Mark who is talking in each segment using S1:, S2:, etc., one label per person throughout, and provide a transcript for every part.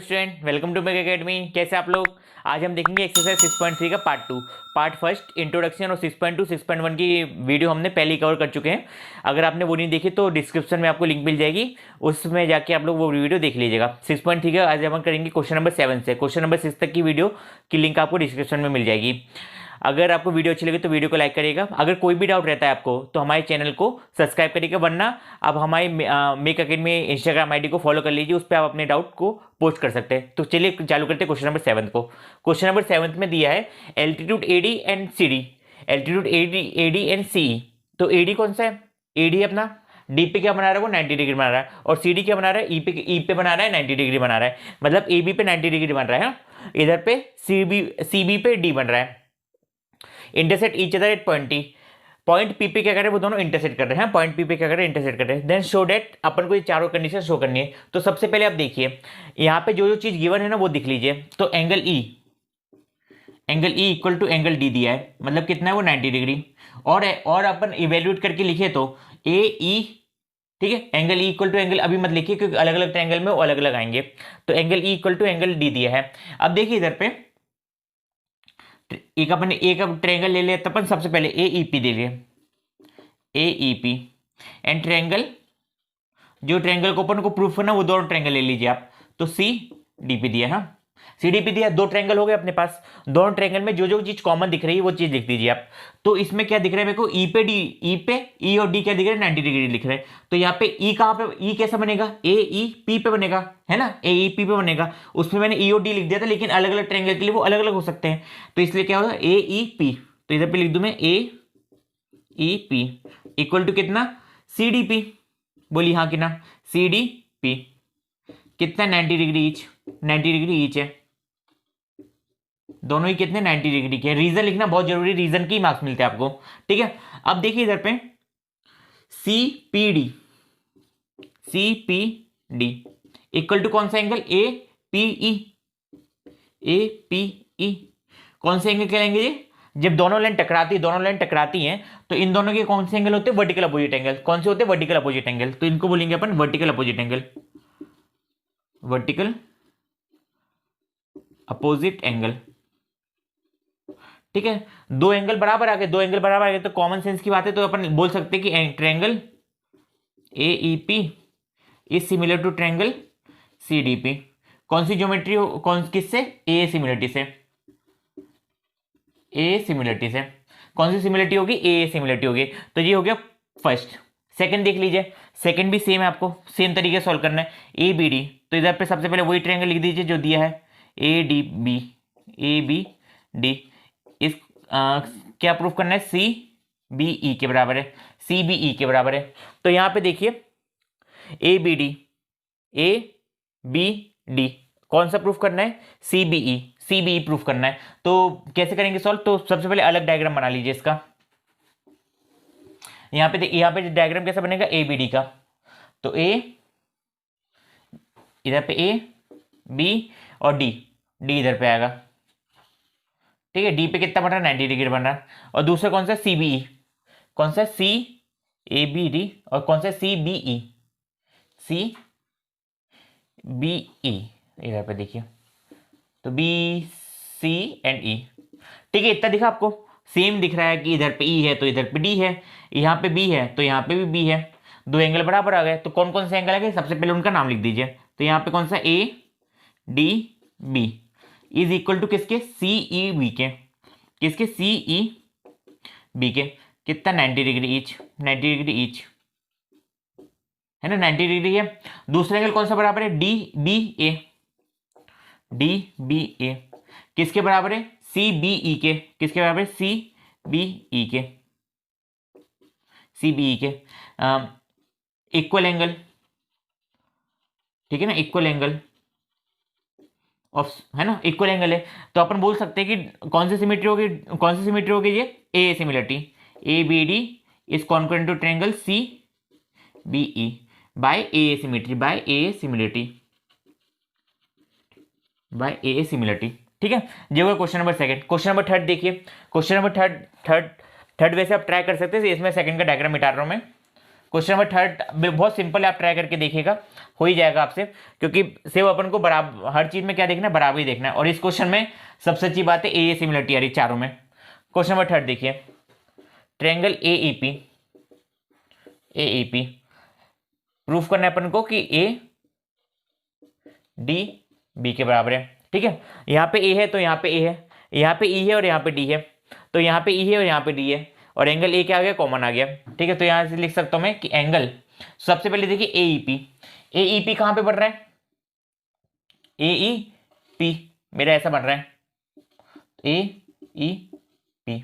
S1: Student, welcome to make academy. कैसे आप लोग? आज हम देखेंगे एक्सरसाइज 6.3 का पार्ट 2, पार्ट फर्स्ट इंट्रोडक्शन और 6.2 6.1 की वीडियो हमने पहले ही कवर कर चुके हैं। अगर आपने वो नहीं देखी तो डिस्क्रिप्शन में आपको लिंक मिल जाएगी, उसमें जाके आप लोग वो वीडियो देख लीजिएगा। 6.3 का आज हम करेंगे क्वेश्चन नंबर 7 से क्वेश्चन नंबर 6 तक की वीडियो की लिंक आपको डिस्क्रिप्शन में मिल जाएगी। अगर आपको वीडियो अच्छी लगे तो वीडियो को लाइक करिएगा। अगर कोई भी डाउट रहता है आपको तो हमारे चैनल को सब्सक्राइब करिएगा, वरना आप हमारी मेक एकेडमी इंस्टाग्राम आईडी को फॉलो कर लीजिए, उस पर आप अपने डाउट को पोस्ट कर सकते हैं। तो चलिए चालू करते हैं क्वेश्चन नंबर 7 को। क्वेश्चन नंबर 7 में दिया है altitude AD and CD, altitude AD and CE. तो एडी कौन सा है? एडी अपना डी पे क्या बना रहा है, वो 90 डिग्री बना रहा है, और सी डी क्या बना रहा है, ई पे बना रहा है 90 डिग्री बना रहा है, मतलब ए बी पे 90 डिग्री बन रहा है। इधर पे सी बी पे डी बन रहा है। Intersect each other at point T, point P पे क्या कर रहे हैं, वो दोनों इंटरसेक्ट कर रहे हैं। पॉइंट पी पे क्या कर रहे हैं, इंटरसेक्ट कर रहे हैं। देन शो डेट, अपन को ये चारों कंडीशन शो करनी है। तो सबसे पहले आप देखिए यहाँ पे जो जो चीज गिवन है ना वो दिख लीजिए। तो angle E equal to angle D दिया है, मतलब कितना है वो 90 डिग्री। और अपन इवेल्युएट करके लिखे तो ए ई, ठीक है। Angle E equal to angle अभी मत लिखिए क्योंकि अलग अलग ट्रायंगल में वो अलग अलग आएंगे। तो angle E equal to angle D दिया है। अब देखिए इधर पे एक अपन एक ट्रायंगल ले लिया, अपन सबसे पहले ए ई पी दे लिए, ए ई पी एंड ट्रायंगल, जो ट्रायंगल को अपन को प्रूफ करना वो दोनों ट्रायंगल ले लीजिए आप। तो सी डी पी दिया, हाँ सी डी पी दिया, दो ट्रायंगल हो गए अपने पास। दोनों ट्रायंगल में जो जो चीज कॉमन दिख रही है वो चीज लिख दीजिए आप। तो इसमें क्या दिख रहा है मेरे को, ई पे डी, ई और डी क्या दिख रहा है, 90 डिग्री लिख रहे हैं। तो यहाँ पे ई कहाँ पे, ई कैसा बनेगा, ए ई पी पे बनेगा, है ना, ए ई पी पे बनेगा। उसमें मैंने ई और डी लिख दिया था, लेकिन अलग अलग ट्रायंगल के लिए वो अलग अलग हो सकते हैं। तो इसलिए क्या होगा, ए ई पी। तो इधर पे लिख दूं मैं ए ई पी इक्वल टू कितना, सी डी पी। बोली हाँ कि ना, सी डी पी कितना, 90 डिग्री ईच, 90 डिग्री ईच है। दोनों ही कितने, 90 डिग्री के। रीजन लिखना बहुत जरूरी, रीजन की मार्क्स मिलते हैं आपको, ठीक है। अब देखिए इधर पे C P D equal to कौन सा एंगल, ए पी ई। कौन से एंगल कहलाएंगे ये, जब दोनों लाइन टकराती हैं तो इन दोनों के कौन से एंगल होते हैं, वर्टिकल अपोजिट एंगल। कौन से होते हैं, वर्टिकल अपोजिट एंगल। तो इनको बोलेंगे अपन vertical opposite angle, vertical opposite angle, ठीक है। दो एंगल बराबर आ गए, तो कॉमन सेंस की बात है, तो अपन बोल सकते हैं कि triangle A E P is similar to triangle C D P. कौन सी ज्योमेट्री, किससे, ए सिमिलरिटी से, कौन सी सिमिलरिटी होगी, ए सिमिलरिटी होगी। तो ये हो गया फर्स्ट। सेकंड देख लीजिए, सेकंड भी सेम है, आपको सेम तरीके से सॉल्व करना है। ए बी डी, तो इधर पे सबसे पहले वही ट्रायंगल लिख दीजिए जो दिया है, ए बी डी। इस क्या प्रूफ करना है, सी बी ई के बराबर है, तो यहां पे देखिए ए बी डी कौन सा प्रूफ करना है, सी बी ई प्रूफ करना है। तो कैसे करेंगे सॉल्व, तो सबसे पहले अलग डायग्राम बना लीजिए इसका। यहां पे डायग्राम कैसा बनेगा, ए बी डी का। तो इधर पे ए बी और डी इधर पे आएगा, ठीक है। डी पे कितना बन रहा है, 90 डिग्री बन रहा है। और दूसरा कौन सा, सी बी ई, कौन सा, सी ए बी डी, और कौन सा, सी बी ई, इधर पे देखिए। तो बी सी एंड ई, ठीक है। इतना दिखा आपको, सेम दिख रहा है कि इधर पे ई है तो इधर पे डी है, यहाँ पे बी है तो यहाँ पे भी बी है। दो एंगल बराबर आ गए। तो कौन कौन से एंगल आ गए, सबसे पहले उनका नाम लिख दीजिए। तो यहाँ पे कौन सा, A D B is equal to किसके, सी ई बी के, किसके, सी ई बी के। कितना, 90 डिग्री ईच, है ना, 90 डिग्री है। दूसरा एंगल कौन सा बराबर है, डी बी ए किसके बराबर है, सी बी ई के, किसके बराबर है, सी बी ई के। इक्वल एंगल, ठीक है ना, इक्वल एंगल ऑफ, है ना, इक्वल एंगल है। तो अपन बोल सकते हैं कि कौन सी सिमेट्री होगी ये, A similarity, A B D is concurrent to triangle C B E by A similarity, ठीक है। ये होगा question number second. Question number third देखिए, क्वेश्चन नंबर थर्ड वैसे आप ट्राई कर सकते हैं, इसमें सेकंड का डायग्राम मिटा रहा हूं मैं। क्वेश्चन नंबर थर्ड बहुत सिंपल है, आप ट्राई करके देखिएगा, हो ही जाएगा आपसे, क्योंकि सिर्फ अपन को बराबर हर चीज में क्या देखना है, बराबर ही देखना है। और इस क्वेश्चन में सबसे अच्छी बात है ए सिमिलरिटी आ रही चारों में। क्वेश्चन नंबर थर्ड देखिए, ट्रायंगल एईपी प्रूफ करना है अपन को कि ए डी बी के बराबर है। ठीक है, यहाँ पे ए है तो यहाँ पे ए है, यहाँ पे ई है और यहाँ पे डी है, तो यहाँ पे ई है और यहाँ पे डी है, और एंगल ए क्या आ गया, कॉमन आ गया। ठीक है, तो यहाँ से लिख सकता हूँ मैं कि एंगल, सबसे पहले देखिए एईपी कहाँ पे बढ़ रहा है, एईपी मेरा ऐसा बन रहा है एईपी,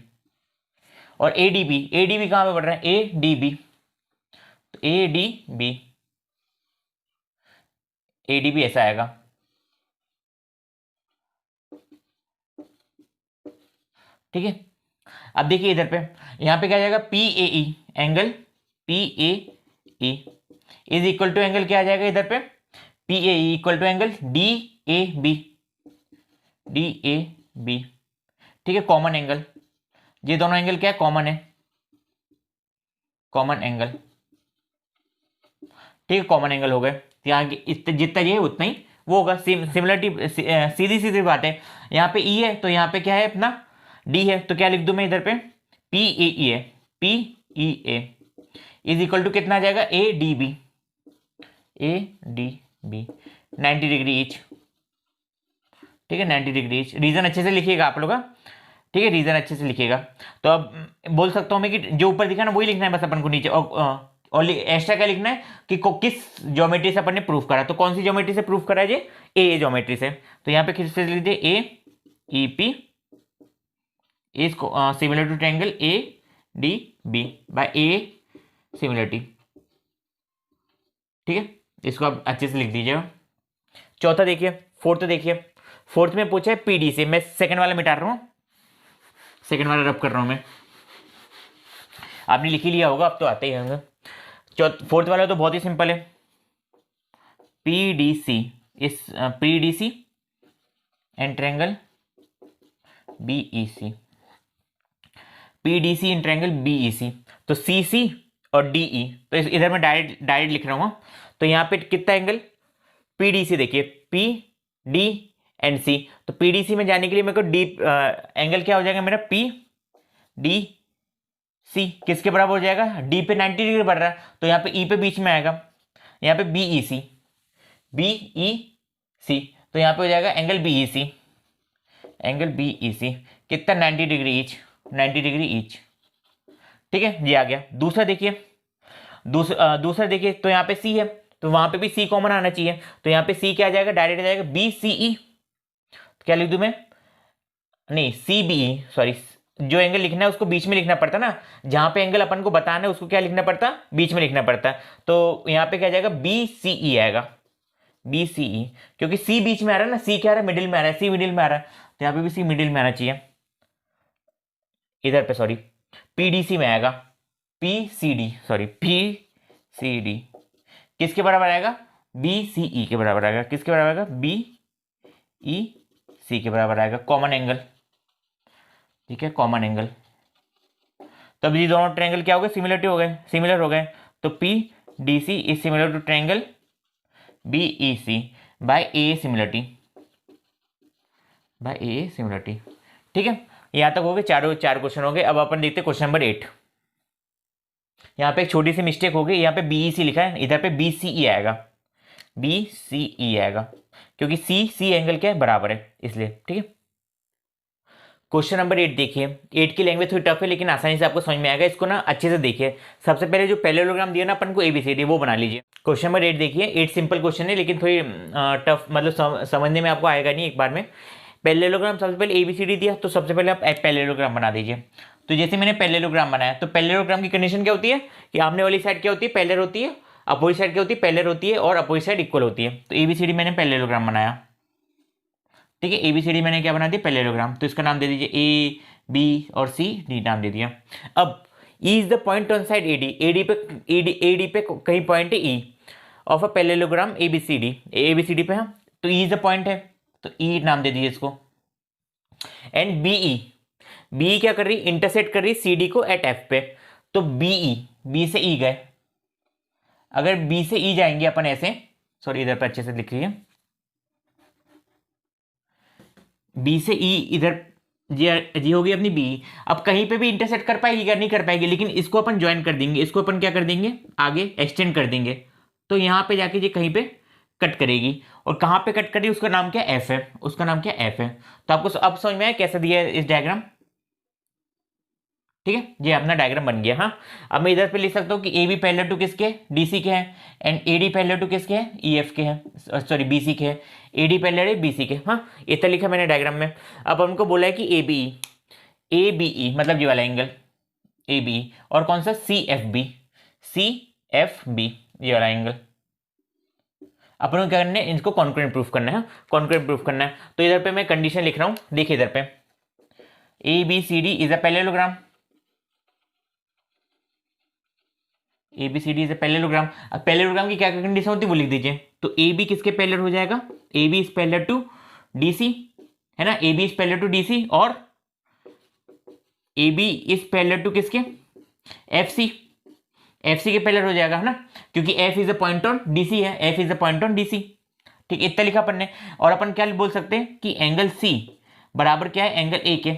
S1: और एडीबी कहाँ पे बढ़ रहा है, एडीबी, तो एडीबी ऐसा आएगा। ठीक है, अब देखिए इधर पे, यहां पे क्या जाएगा, PAE angle PAE is equal to angle क्या आ जाएगा इधर पे, PAE equal to angle DAB, ठीक है, कॉमन एंगल, ये दोनों एंगल क्या है, कॉमन है, कॉमन एंगल। ठीक है, कॉमन एंगल हो गए, यहाँ जितना ये है उतना ही वो होगा, सिमिलरिटी सीधी सीधी बात है। यहाँ पे ई है तो यहाँ पे क्या है अपना डी है, तो क्या लिख दूं मैं इधर पे, पी ए ई है, P E A is equal to कितना आ जाएगा, A D B 90 degree each. ठीक है, 90 डिग्री ईच, रीजन अच्छे से लिखिएगा आप लोग, ठीक है, रीजन अच्छे से लिखिएगा। तो अब बोल सकता हूं मैं कि जो ऊपर दिखा ना वही लिखना है बस अपन को नीचे, और एक्स्ट्रा क्या लिखना है कि किस ज्योमेट्री से अपन ने प्रूफ करा, तो कौन सी ज्योमेट्री से प्रूफ करा है ये, ए ज्योमेट्री से। तो यहाँ पे किस से लिख दिए, A E P is similar to triangle A D B by A similarity. ठीक है, इसको आप अच्छे से लिख दीजिएगा। चौथा देखिए, फोर्थ में पूछा है पीडी से, मैं सेकंड वाला मिटा रहा हूं, सेकंड वाला रब कर रहा हूं मैं, आपने लिख ही लिया होगा, अब तो आते ही होंगे। फोर्थ वाला तो बहुत ही सिंपल है, PDC and triangle BEC, PDC in triangle BEC, तो सीसी और डीई, तो इधर मैं डायरेक्ट लिख रहा हूं। तो यहाँ पे कितना एंगल, पीडीसी देखिए, पी डी एंड सी, तो पीडीसी में जाने के लिए मेरे को डी एंगल क्या हो जाएगा मेरा, पी डी सी किसके बराबर हो जाएगा, डी पे 90 डिग्री बढ़ रहा है, तो यहाँ पे ई पे बीच में आएगा, यहाँ पे बीईसी तो यहाँ पे हो जाएगा एंगल बीईसी कितना, 90 डिग्री ईच। ठीक है, ये आ गया। दूसरा देखिए, तो यहाँ पे सी है तो वहां पे भी सी कॉमन आना चाहिए, तो यहाँ पे सी क्या आ जाएगा, डायरेक्ट आ जाएगा बी सी ई, क्या लिख दूं मैं, नहीं सी बी ई, सॉरी, जो एंगल लिखना है उसको बीच में लिखना पड़ता ना, जहां पे एंगल अपन को बताना है उसको क्या लिखना पड़ता, बीच में लिखना पड़ता। तो यहाँ पे क्या जाएगा, बी सी ई आएगा, बी सी ई, क्योंकि सी बीच में आ रहा है ना, सी क्या आ रहा है, मिडिल में आ रहा है, सी मिडिल में आ रहा है, तो यहाँ पे भी सी मिडिल में आना चाहिए, इधर पे सॉरी पीडीसी में आएगा, पीसीडी किसके बराबर आएगा, बीसीई के बराबर आएगा, किसके बराबर आएगा, बीईसी के बराबर आएगा, कॉमन एंगल। ठीक है, कॉमन एंगल, तब ये दोनों ट्रायंगल क्या हो गए, सिमिलर हो गए, तो P D C is similar to triangle BEC by A similarity, ठीक है, यहां तक हो गए, चार क्वेश्चन हो गए। अब अपन देखते हैं क्वेश्चन नंबर 8। यहाँ पे एक छोटी सी मिस्टेक हो गई, यहाँ पे बीईसी लिखा है, इधर पे बीसीई आएगा, क्योंकि सी एंगल क्या है, बराबर है, इसलिए। ठीक है, क्वेश्चन नंबर 8 देखिए, 8 की लैंग्वेज थोड़ी टफ है लेकिन आसानी से आपको समझ में आएगा, इसको ना अच्छे से देखिए। सबसे पहले जो पैरेललोग्राम दिया ना अपन को एबीसीडी, वो बना लीजिए। क्वेश्चन नंबर 8 देखिए, 8 सिंपल क्वेश्चन है लेकिन थोड़ी टफ, मतलब समझने में आपको आएगा नहीं एक बार में। पैरेललोग्राम सबसे पहले एबीसीडी दिया, तो सबसे पहले आप पैरेललोग्राम बना दीजिए। तो जैसे मैंने पैरेललोग्राम बनाया, तो पैरेललोग्राम की कंडीशन क्या होती है कि आमने वाली साइड क्या होती है, पैरेलल होती है, अपोजिट साइड क्या होती है, पैरेलल होती है, और अपोजिट साइड इक्वल होती है। तो एबीसीडी मैंने पैरेललोग्राम बनाया। ठीक है, एबीसीडी मैंने क्या बना दिया, पैरेललोग्राम, तो इसका नाम दे दीजिए ए बी और सी डी नाम दे दिया। अब E is the point on side AD पे कहीं पॉइंट है E of a parallelogram ABCD पे, हम तो ई इज द पॉइंट है, तो ई नाम दे दीजिए इसको। एंड बीई क्या कर रही, इंटरसेक्ट कर रही सीडी को एट एफ पे, तो बी से ई गए, अगर बी से ई जाएंगे अपन ऐसे, सॉरी इधर पर अच्छे से लिख लीजिए, बी से ई इधर, जी होगी अपनी बी। अब कहीं पे भी इंटरसेक्ट कर पाएगी क्या? नहीं कर पाएगी, लेकिन इसको अपन ज्वाइन कर देंगे, इसको अपन क्या कर देंगे, आगे एक्सटेंड कर देंगे, तो यहां पे जाके ये कहीं पे कट करेगी। और कहां पे कट करेगी, उसका नाम क्या, एफ है, उसका नाम क्या, एफ है। तो आपको अब समझ में आया कैसे दिया है इस डायग्राम? ठीक है, ये अपना डायग्राम बन गया। हाँ, अब मैं इधर पे लिख सकता हूँ कि ए बी पैरेलल टू किसके, डीसी के हैं, and A D parallel to किसके हैं, ई एफ के हैं, सॉरी बीसी के हैं, ए डी पैरेलल है बीसी के। हाँ, इतना लिखा मैंने डायग्राम में। अब हमको बोला है कि ए बी ई मतलब ये वाला एंगल ए बी, और कौन सा, C F B, C F B, ये वाला एंगल। अपन को क्या करना है, इनको कॉन्क्रेंट प्रूफ करना है, कॉन्क्रेंट प्रूफ करना है। तो इधर पे मैं कंडीशन लिख रहा हूँ, देखिए इधर पे A B C D is a parallelogram, A B C D is a parallelogram. अब पैरेललोग्राम की क्या क्या कंडीशन होती है वो लिख दीजिए। तो ए बी किसके पैरेलल हो जाएगा, A B is parallel to D C, है ना, A B is parallel to D C, और A B is parallel to किसके, एफ सी, एफ सी के पैरेलल हो जाएगा, है ना, क्योंकि F is a point on D C है, F is a point on D C. ठीक, इतना लिखा अपन ने। और अपन क्या बोल सकते हैं कि एंगल सी बराबर क्या है, एंगल ए के,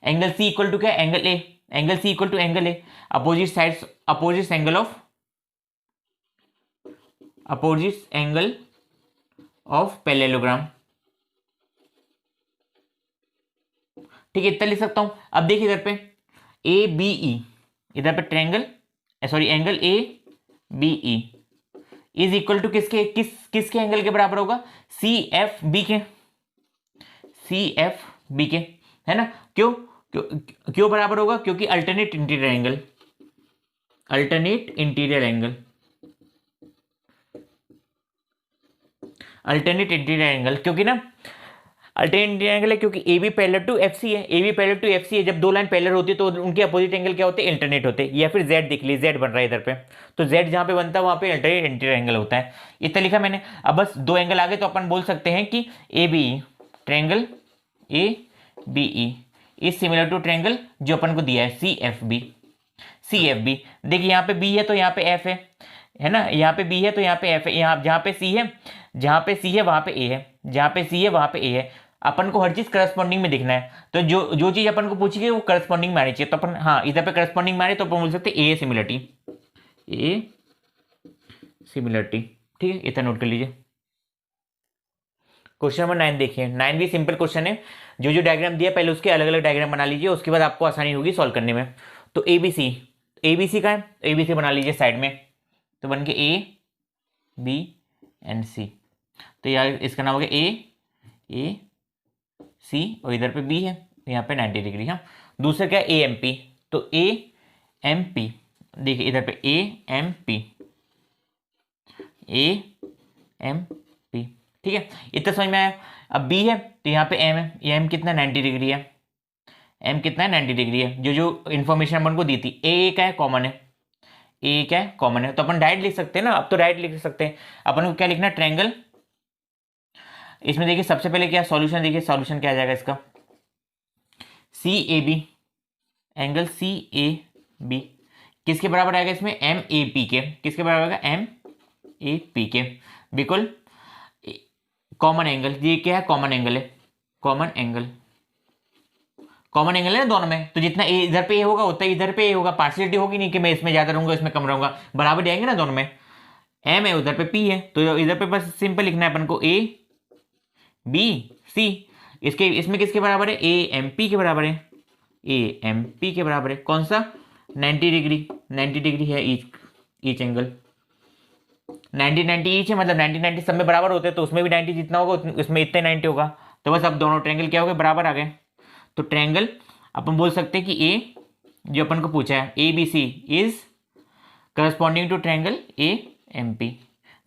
S1: एंगल सी इक्वल टू क्या है, angle A, angle C equal to angle A, opposite sides, opposite angle of, opposite angle of parallelogram. ठीक है, इतना लिख सकता हूं। अब देखिए इधर पे ए बी ई, इधर पे triangle, sorry angle A B E is equal to किसके, किसके एंगल के बराबर होगा, सी एफ बी के, सी एफ बी के, है ना। क्यों क्यों क्यों बराबर होगा, क्योंकि alternate interior angle, alternate interior angle, alternate interior angle, क्योंकि ना अल्टरनेट इंटीरियर एंगल है, क्योंकि A B parallel to F C है, A B parallel to F C है। जब दो लाइन पैरेलल होती है तो उनके अपोजिट एंगल क्या होते हैं, अल्टरनेट होते हैं। या फिर जेड देख लीजिए, जेड बन रहा है इधर पे, तो जेड जहां पे बनता है वहां पे अल्टरनेट इंटीरियर एंगल होता है। इतना लिखा मैंने। अब बस दो एंगल आ गए, तो अपन बोल सकते हैं कि A B triangle A B E is similar to triangle जो अपन को दिया है C F B, C F B. देखिए यहाँ पे बी है तो यहाँ पे एफ है ना, यहाँ पे बी है तो यहाँ पे एफ है, यहाँ जहाँ पे सी है, जहाँ पे सी है वहाँ पे ए है, जहाँ पे सी है वहाँ पे ए है। अपन को हर चीज करस्पॉन्डिंग में दिखना है, तो जो जो चीज अपन को पूछी गई वो करस्पॉन्डिंग में आनी चाहिए। तो अपन, हाँ, इधर पे करस्पॉन्डिंग में आ रही तो अपन बोल सकते हैं ए सिमिलरिटी, ए सिमिलरिटी। ठीक है, इतना नोट कर लीजिए। क्वेश्चन नंबर 9 देखिए, 9 भी सिंपल क्वेश्चन है। जो जो डायग्राम दिया पहले उसके अलग अलग डायग्राम बना लीजिए, उसके बाद आपको आसानी होगी सॉल्व करने में। तो एबीसी, एबीसी का है, एबीसी बना लीजिए साइड में, तो बन के ए बी एंड सी। तो यार इसका नाम हो गया ए सी, और इधर पे बी है, तो यहाँ पे 90 डिग्री। हाँ, दूसरा क्या है, ए एम पी, तो ए एम पी, देखिए इधर पे A M P, A M P. ठीक है, इतना समझ में आया। अब बी है तो यहाँ पे एम है, ये एम कितना, 90 डिग्री है, एम कितना है, 90 डिग्री है। जो जो इन्फॉर्मेशन अपन को दी थी, ए क्या है, कॉमन है, ए क्या है, कॉमन है, तो अपन डायरेक्ट लिख सकते हैं ना। अब तो डायरेक्ट लिख सकते हैं। अपन को क्या लिखना, ट्रायंगल। इसमें देखिए सबसे पहले क्या सॉल्यूशन, देखिए सॉल्यूशन क्या आ जाएगा इसका, C A B, angle C A B किसके बराबर आएगा इसमें, एम ए पी के, किसके बराबर आएगा, एम ए पी के, बिल्कुल कॉमन एंगल। ये क्या है, कॉमन एंगल है, कॉमन एंगल, कॉमन एंगल है ना दोनों में, तो जितना ए इधर पे ए होगा उतना इधर पे ए होगा। पार्शियलिटी होगी नहीं कि मैं इसमें ज्यादा रहूंगा इसमें कम रहूंगा, बराबर जाएंगे ना दोनों में। एम है उधर पे पी है, तो इधर पे बस सिंपल लिखना है अपन को, ए बी सी। इसके इसमें किसके बराबर है, ए एम पी के बराबर है, ए एम पी के बराबर है। कौन सा, 90 डिग्री, 90 डिग्री है ईच एंगल, 90 ईच है, मतलब 90 सब में बराबर होते हैं, तो उसमें भी 90 जितना होगा उसमें इतने 90 होगा। तो बस अब दोनों ट्रायंगल क्या हो गए, बराबर आ गए। तो ट्रायंगल अपन बोल सकते हैं कि ए जो अपन को पूछा है, A B C is corresponding to triangle A M P.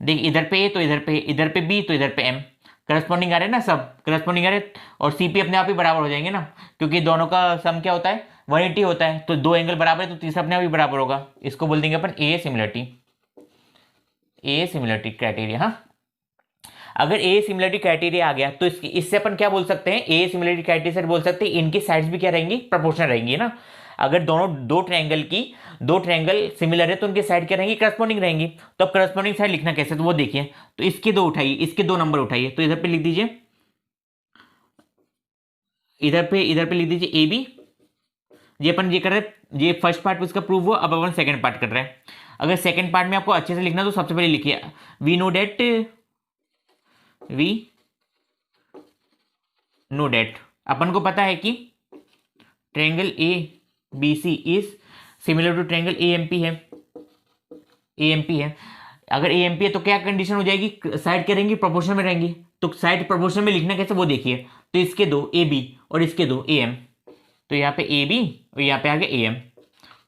S1: देख इधर पे ए तो इधर पे बी तो इधर पे एम, करस्पॉन्डिंग आ रहे हैं ना, सब करस्पॉन्डिंग आ रहे हैं, और सी पी अपने आप ही बराबर हो जाएंगे ना, क्योंकि दोनों का सम क्या होता है, 180 होता है। तो दो एंगल बराबर है तो तीसरा अपने आप ही बराबर होगा। इसको बोल देंगे अपन A similarity, A similarity criteria. हाँ, अगर ए सिमिलरिटी क्राइटेरिया आ गया तो इससे अपन क्या बोल सकते हैं, ए सिमिलरिटी क्राइटेरिया से बोल सकते हैं इनकी साइड्स भी क्या रहेंगी, प्रोपोर्शनल रहेंगी ना। अगर दो ट्रायंगल सिमिलर है तो उनके साइड क्या रहेंगी, करस्पॉन्डिंग रहेंगी। तो अब करस्पॉन्डिंग साइड लिखना कैसे, तो वो देखिए, तो इसके दो उठाइए, इसके 2 नंबर उठाइए, तो इधर पे लिख दीजिए, इधर पे लिख दीजिए ए बी। ये अपन ये कर रहे हैं, ये फर्स्ट पार्ट उसका प्रूव हुआ, अब अपन सेकंड पार्ट कर रहे हैं। अगर सेकंड पार्ट में आपको अच्छे से लिखना तो सबसे पहले लिखिए वी नो डेट अपन को पता है कि triangle A B C is similar to triangle A M P है, ए एम पी है। अगर ए एम पी है तो क्या कंडीशन हो जाएगी, साइड क्या रहेंगी, प्रोपोर्शन में रहेंगी। तो साइड प्रोपोर्शन में लिखना कैसे वो देखिए, तो इसके दो ए बी और इसके दो ए एम, तो यहाँ पे ए बी और यहाँ पे आ गया ए एम,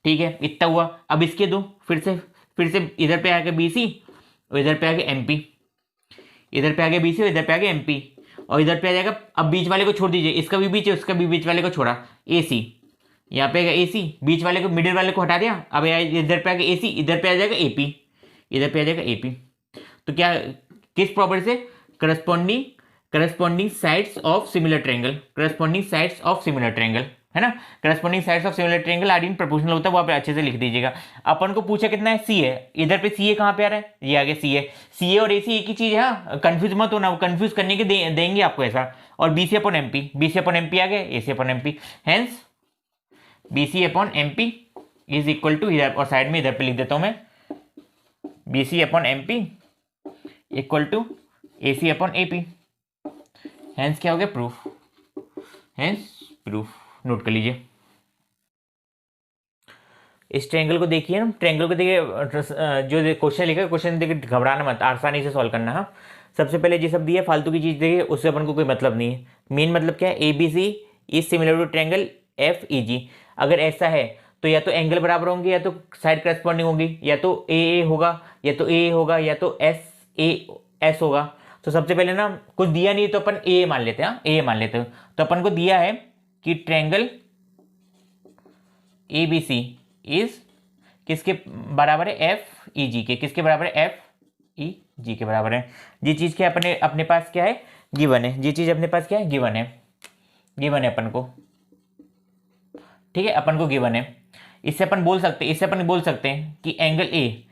S1: ठीक है, इतना हुआ। अब इसके दो फिर से इधर पे आ गया बी सी और इधर पे आ गया एम पी, इधर पे आ गया बी सी और इधर पे आ गया एम पी, और इधर पे आ जाएगा, अब बीच वाले को छोड़ दीजिए, इसका भी बीच है उसका भी बीच वाले को छोड़ा, ए सी, यहाँ पे आएगा ए सी, बीच वाले को मिडिल वाले को हटा दिया, अब इधर पे आ गया ए सी, इधर पे आ जाएगा ए पी, इधर पे आ जाएगा ए पी। तो क्या, किस प्रॉपर्टी से, corresponding sides of similar triangle, corresponding sides of similar triangle, है ना, corresponding sides of similar triangle are in proportional होता है, वो आप अच्छे से लिख दीजिएगा। अपन को पूछा कितना है, सी है, इधर पे सी ए कहाँ पे आ रहा है, ये आगे सी है, सी ए और ए सी एक ही चीज है, कंफ्यूज मत होना, कंफ्यूज करने के देंगे आपको ऐसा। और B C upon M P, B C upon M P आ गया, A C upon M P, hence B C upon M P is equal to, इधर और साइड में इधर पे लिख देता हूं मैं, B C upon M P equal to A C upon A P, hence क्या हो गया, प्रूफ, हेंस प्रूफ। नोट कर लीजिए। इस ट्रायंगल को देखिए ना, ट्रायंगल को देखिए, जो क्वेश्चन लिखा है, क्वेश्चन देखिए घबराना मत, आसानी से सॉल्व करना। हाँ, सबसे पहले ये सब दिया फालतू की चीज देखिए, उससे अपन को कोई मतलब नहीं है। मेन मतलब क्या है, A B C is similar to triangle F E G. अगर ऐसा है तो या तो एंगल बराबर होंगे, या तो साइड करस्पॉन्डिंग होगी, या तो ए होगा, या तो ए होगा, या तो एस होगा। तो सबसे पहले ना, कुछ दिया नहीं तो अपन ए मान लेते हैं, ए मान लेते हैं। तो अपन को दिया है कि triangle A B C is किसके बराबर है, एफ ई जी के, किसके बराबर है, एफ ई जी के बराबर है। ये चीज क्या अपने पास क्या है, गिवन है, ये चीज अपने पास क्या है, गिवन है अपन को, ठीक है, अपन को गिवन है। इससे अपन बोल सकते हैं कि एंगल ए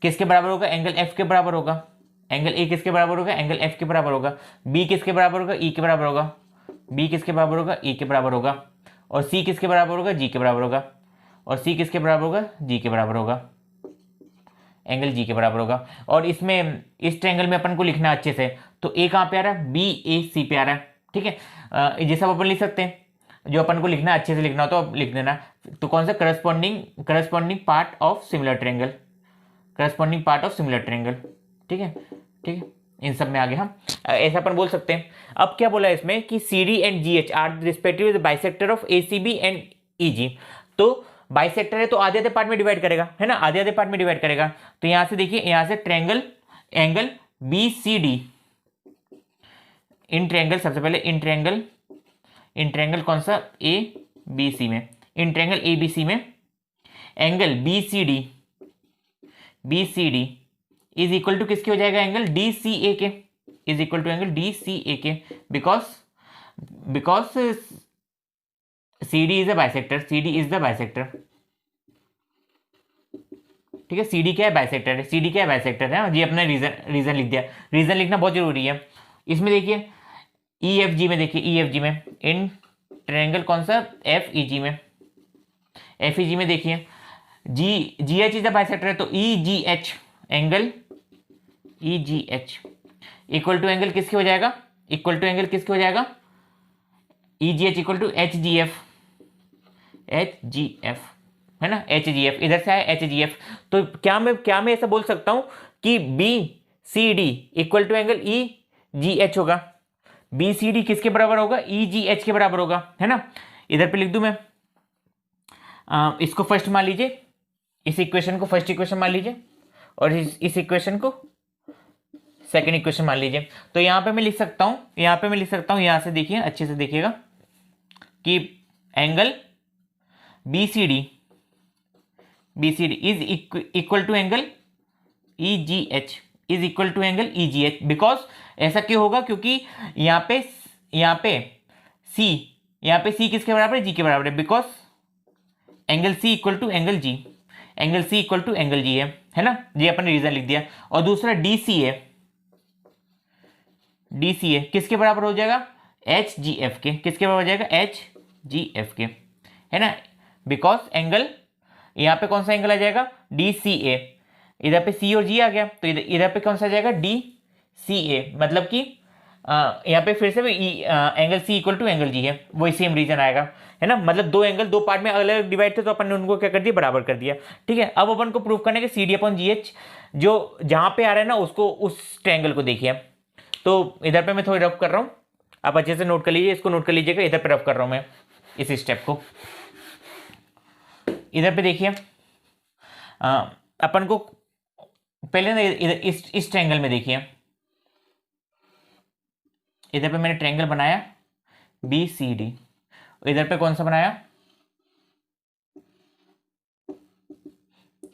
S1: किसके बराबर होगा, एंगल एफ के बराबर होगा, एंगल ए किसके बराबर होगा, एंगल एफ के बराबर होगा। बी किसके बराबर होगा, ई के बराबर होगा, बी किसके बराबर होगा, ई के बराबर होगा। और सी किसके बराबर होगा, जी के बराबर होगा। और सी किसके बराबर होगा, जी के बराबर होगा, एंगल जी के बराबर होगा। और इसमें इस ट्रायंगल में अपन को लिखना अच्छे से, तो ए कहाँ पे आ रहा है, बी ए सी पे आ रहा है, ठीक है। ये सब अपन लिख सकते हैं, जो अपन को लिखना अच्छे से लिखना हो तो अब लिख देना। तो कौन सा, corresponding part of similar triangle, corresponding part of similar triangle, ठीक है, ठीक है, इन सब में आगे हम ऐसा अपन बोल सकते हैं। अब क्या बोला है इसमें कि C D and G H are respective bisector of A C B and E G. तो बाइसेक्टर है तो आधे आधे पार्ट में डिवाइड करेगा, है ना, आधे आधे पार्ट में डिवाइड करेगा। तो यहां से देखिए, यहां से triangle angle B C D, इन ट्रायंगल, सबसे पहले इन ट्रायंगल कौन सा, ए बी सी में, इन ट्रायंगल ए बी सी में angle B C D is equal to किसके हो जाएगा, एंगल डी सी ए के, is equal to angle D C A के, because C D is the bisector, C D is the bisector, ठीक है, C D क्या है, bisector है, सी डी क्या है, बाइसेक्टर है। ये अपना रीजन लिख दिया, रीजन लिखना बहुत जरूरी है। इसमें देखिए ई एफ जी में, देखिए ई एफ जी में इन ट्रायंगल कौन सा, एफ ई जी में, एफ ई जी में देखिए G H is the bisector है, तो E G H, angle E G H equal to angle किसके हो जाएगा, इक्वल टू एंगल किसके हो जाएगा, E G H equal to H G F, है ना, एच जी एफ, इधर से आया एच जी एफ। तो क्या मैं ऐसा बोल सकता हूं कि B C D equal to angle E G H होगा, बी सी डी किसके बराबर होगा, ई जी एच के बराबर होगा, है ना। इधर पे लिख दूं मैं, इसको फर्स्ट मान लीजिए, इस इक्वेशन को फर्स्ट इक्वेशन मान लीजिए, और इस इक्वेशन को सेकंड इक्वेशन मान लीजिए। तो यहां पे मैं लिख सकता हूं, यहां से देखिए, अच्छे से देखिएगा कि angle B C D is equal to angle E G H, is equal to angle E G H. Because ऐसा क्यों होगा, क्योंकि यहाँ पे सी किसके बराबर है, जी के बराबर है, because angle C equal to angle G, angle C equal to angle G है ना, ये अपन ने रीजन लिख दिया। और दूसरा डी सी है, डी सी है किसके बराबर हो जाएगा, एच जी एफ के, किसके बराबर हो जाएगा, एच जी एफ के, है ना, बिकॉज एंगल यहाँ पे कौन सा एंगल आ जाएगा, डी सी ए, इधर पे सी और जी आ गया, तो इधर इधर पे कौन सा आ जाएगा, डी सी ए, मतलब कि यहाँ पे फिर से angle C equal to angle G है, वही सेम रीजन आएगा, है ना, मतलब दो एंगल दो पार्ट में अलग अलग डिवाइड थे तो अपन ने उनको क्या कर दिया, बराबर कर दिया। ठीक है, अब अपन को प्रूव करने के C D upon G H जो जहाँ पे आ रहा है ना उसको, उस ट्रायंगल को देखिए। तो इधर पे मैं थोड़ी रफ कर रहा हूँ, आप अच्छे से नोट कर लीजिए, इसको नोट कर लीजिएगा, इधर पे रफ कर रहा हूँ मैं इस स्टेप को। इधर पे देखिए अपन को पहले ना इधर इस ट्रायंगल में देखिए, इधर पे मैंने ट्रायंगल बनाया बी सी डी, इधर पे कौन सा बनाया,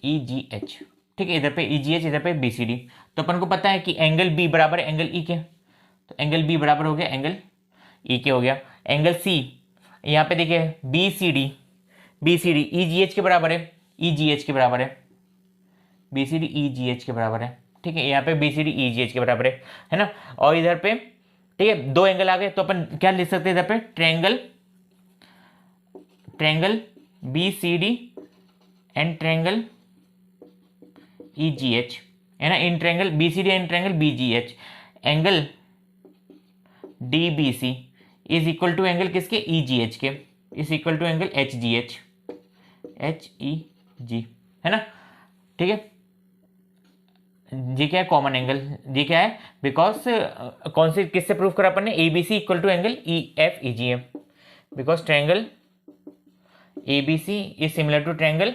S1: ई जी एच। ठीक है, इधर पे ई जी एच, इधर पे बी सी डी। तो अपन को पता है कि एंगल बी बराबर है एंगल ई के, तो एंगल बी बराबर हो गया एंगल ई के हो गया। एंगल सी यहाँ पे देखिए B C D, B C D E G H के बराबर है, ई जी एच के बराबर है, B C D E G H के बराबर है। ठीक है, यहाँ पे B C D E G H के बराबर है ना। और इधर पे ठीक है दो एंगल आ गए, तो अपन क्या लिख सकते हैं इधर पे, triangle, triangle B C D and triangle E G H, है ना, in triangle B C D and triangle B G H, angle D B C is equal to angle किसके, ई जी एच के, is equal to angle H G H, H E G, है ना। ठीक है, जी क्या है, common angle, जी क्या है, बिकॉज कौन से किससे प्रूफ करा अपन ने, A B C equal to angle E F E G M, because triangle A B C is similar to triangle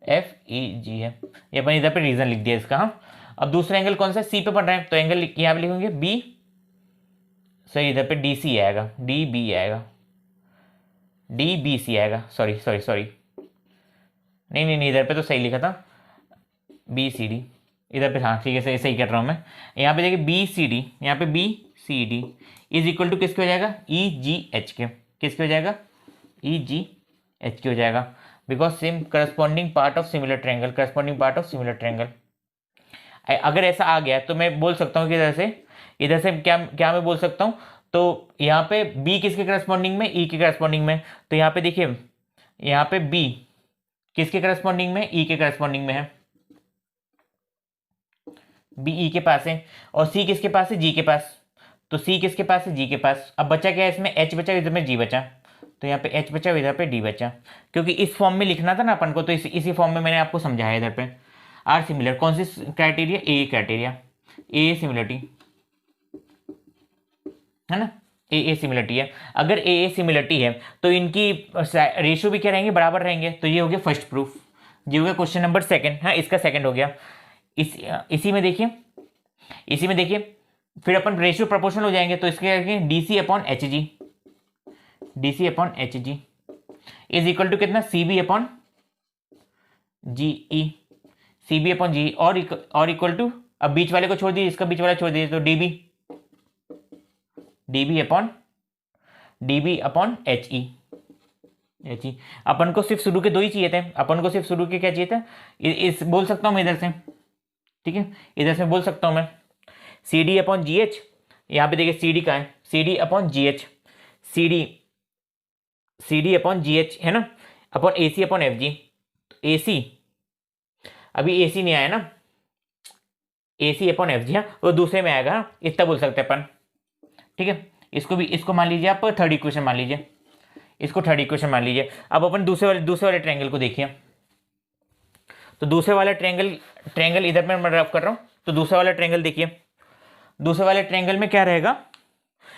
S1: F E G है, ये अपन इधर पे रीजन लिख दिया इसका। हाँ, अब दूसरा एंगल कौन सा सी पे बन रहा है, तो एंगल यहाँ पे लिखेंगे बी, सही इधर पे डी सी आएगा, डी बी आएगा, डी बी सी आएगा, सॉरी सॉरी सॉरी, नहीं नहीं नहीं, इधर पे तो सही लिखा था बी सी डी, इधर पे हाँ ठीक है, सही सही कर रहा हूँ मैं। यहाँ पे देखिए बी सी डी, यहाँ पे B C D is equal to किसके हो जाएगा, ई जी एच के, किसके हो जाएगा, ई जी एच के हो जाएगा, because same corresponding part of similar triangle, corresponding part of similar triangle. अगर ऐसा आ गया तो मैं बोल सकता हूँ कि इधर से क्या क्या मैं बोल सकता हूँ, तो यहाँ पे बी किसके करस्पॉन्डिंग में, ई के करस्पॉन्डिंग में, तो यहाँ पे देखिए यहाँ पे बी किसके करस्पॉन्डिंग में, ई के करस्पॉन्डिंग में है, बी ई के पास है, और सी किसके पास है, जी के पास, तो सी किसके पास है, जी के पास। अब बचा क्या है इसमें, एच बचा, इधर में जी बचा, तो यहाँ पे एच बचा, इधर पे डी बचा, क्योंकि इस फॉर्म में लिखना था ना अपन को, तो इसी फॉर्म में मैंने आपको समझाया इधर पे। आर सिमिलर, कौन सी criteria, A criteria, A similarity, है ना, ए सिमिलरिटी है। अगर ए सिमिलरिटी है तो इनकी रेशियो भी क्या रहेंगे, बराबर रहेंगे, तो ये हो गया फर्स्ट प्रूफ, ये हो गया क्वेश्चन नंबर सेकंड। हाँ, इसका सेकंड हो गया। इसी में देखिए फिर अपन रेशियो प्रोपोर्शनल हो जाएंगे, तो इसके D C upon H G, D C upon H G is equal to कितना, C B upon G E, C B upon G, और इक्वल टू, अब बीच वाले को छोड़ दीजिए, इसका बीच वाला छोड़ दीजिए, तो D B, D B upon H E, H E. अपन को सिर्फ शुरू के दो ही चाहिए थे, अपन को सिर्फ शुरू के क्या चाहिए था, इस बोल सकता हूँ मैं इधर से, ठीक है, इधर से बोल सकता हूँ मैं C D upon G H, यहाँ पे देखिए सी डी का है, C D upon G H, C D upon G H, है ना, upon A C upon F G, A C, अभी ए सी नहीं आया ना, ए सी अपॉन एफ जी, हाँ वो दूसरे में आएगा, इतना बोल सकते हैं अपन। ठीक है, इसको मान लीजिए आप थर्ड इक्वेशन मान लीजिए, इसको थर्ड इक्वेशन मान लीजिए। अब अपन दूसरे वाले ट्रायंगल को देखिए, तो दूसरे वाला ट्रायंगल इधर मैं रफ कर रहा हूँ, तो दूसरा वाला ट्रायंगल देखिए, दूसरे वाले ट्रायंगल में क्या रहेगा,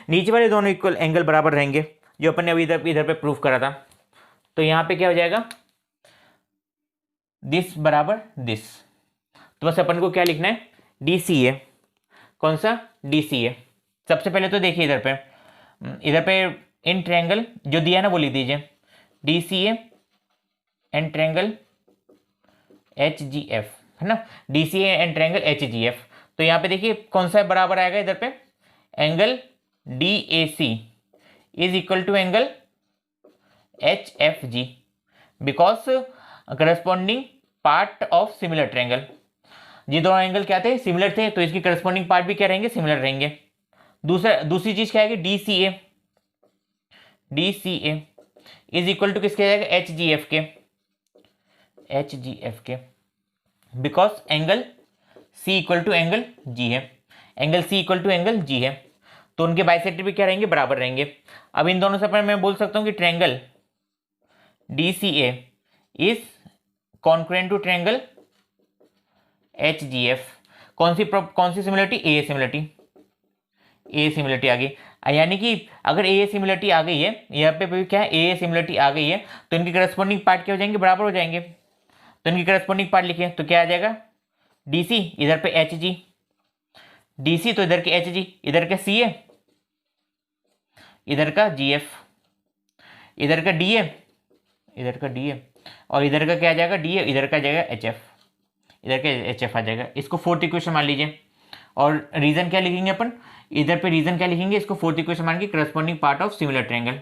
S1: नीचे वाले दोनों इक्वल एंगल बराबर रहेंगे, जो अपन ने अभी इधर पे प्रूफ करा था। तो यहाँ पे क्या हो जाएगा, दिस बराबर दिस, तो बस अपन को क्या लिखना है, डी सी ए, कौन सा, डी सी ए। सबसे पहले तो देखिए इधर पे इन ट्रायंगल जो दिया है ना वो लिख दीजिए, D C A and triangle H G F, है ना, D C A and triangle H G F. तो यहाँ पे देखिए कौन सा बराबर आएगा, इधर पे angle D A C is equal to angle H F G, because corresponding part of similar triangle, ये दोनों एंगल क्या थे, सिमिलर थे, तो इसकी करस्पॉन्डिंग पार्ट भी क्या रहेंगे, सिमिलर रहेंगे। दूसरी चीज क्या है, D C A is equal to किसके जाएगा, एच जी एफ के, because angle C equal to angle G है, angle C equal to angle G है, तो उनके बाइसेक्टर भी क्या रहेंगे, बराबर रहेंगे। अब इन दोनों से पर मैं बोल सकता हूं कि triangle D C A is concurrent to triangle H G F. कौन सी सिमिलरिटी, ए सिमिलरिटी आ गई, यानी कि अगर ए सिमिलरिटी आ गई है, यहाँ पे भी क्या है, ए सिमिलरिटी आ गई है, तो इनके करस्पॉन्डिंग पार्ट क्या हो जाएंगे, बराबर हो जाएंगे। तो इनकी करस्पॉन्डिंग पार्ट लिखे तो क्या आ जाएगा, डी सी, इधर पे एच जी, डी सी तो इधर के एच जी, इधर का सी ए, इधर का जी एफ, इधर का डी ए, और इधर का क्या आ जाएगा, डी ए, इधर का आ जाएगा एच एफ, इधर का एच एफ आ जाएगा। इसको फोर्थ इक्वेशन मान लीजिए, और रीजन क्या लिखेंगे अपन, इधर पे रीजन क्या लिखेंगे, इसको फोर्थ इक्वेशन मान के corresponding part of similar triangle,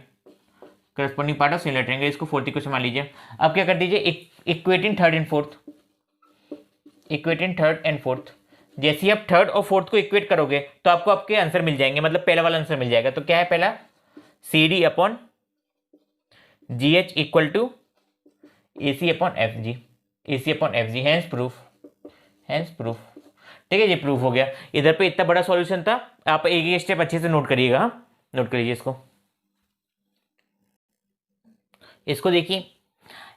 S1: इसको फोर्थ इक्वेशन मान लीजिए। अब क्या कर दीजिए, इक्वेटिंग थर्ड एंड फोर्थ, जैसे ही आप थर्ड और फोर्थ को इक्वेट करोगे तो आपको आपके आंसर मिल जाएंगे, मतलब पहला वाला आंसर मिल जाएगा। तो क्या है पहला, C D upon G H equal to A C upon F G, hence proof. ठीक है, ये प्रूफ हो गया। इधर पे इतना बड़ा सॉल्यूशन था, आप एक एक स्टेप अच्छे से नोट करिएगा, नोट करिए इसको देखिए,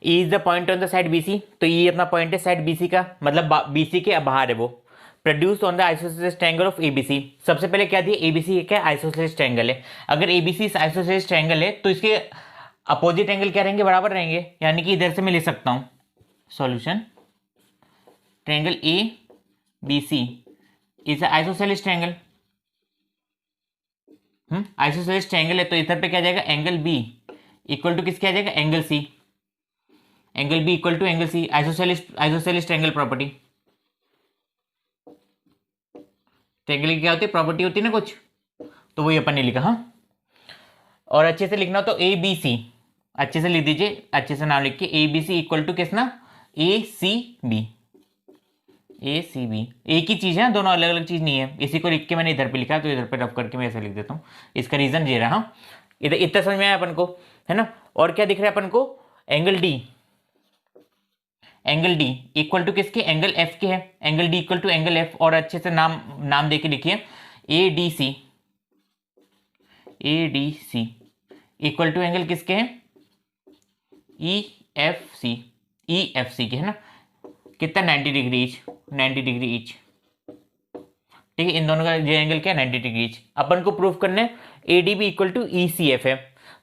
S1: E is the point on the side BC, तो E अपना पॉइंट है साइड BC का, मतलब BC के बाहर है वो। Produce on the isosceles triangle of ABC, सबसे पहले क्या दिया, ABC क्या आइसोसेलेस ट्रायंगल है। अगर ABC आइसोसेलेस ट्रायंगल है तो इसके अपोजिट एंगल क्या रहेंगे, बराबर रहेंगे, यानी कि इधर से मैं ले सकता हूं solution, triangle ABC is isosceles triangle, isosceles triangle है, तो इधर पे क्या जाएगा, एंगल B इक्वल टू किसके आ जाएगा, angle B equal to angle C, isosceles triangle property. Triangle की क्या होती है, प्रॉपर्टी होती है ना कुछ, तो वही अपन ने लिखा। हाँ, और अच्छे से लिखना तो ABC, अच्छे से लिख दीजिए, अच्छे से नाम लिख के, ABC इक्वल टू किसना, ACB, एक ही चीज है, दोनों अलग अलग चीज नहीं है। इसी को लिख के मैंने इधर पे लिखा, तो इधर पे रफ करके मैं ऐसे लिख देता हूँ, इसका रीजन ये रहा। इधर इतना समझ में आया अपन को, है ना। और क्या दिख रहा है अपन को, एंगल D इक्वल टू किसके, एंगल F के है, angle D equal to angle F, और अच्छे से नाम देके लिखिए, ADC इक्वल टू एंगल किसके हैं, EFC के, है ना, कितना 90 डिग्री ईच, ठीक है। इन दोनों का ये एंगल क्या है, 90 डिग्री ईच। अपन को प्रूफ करना है ADB इक्वल टू ECF है,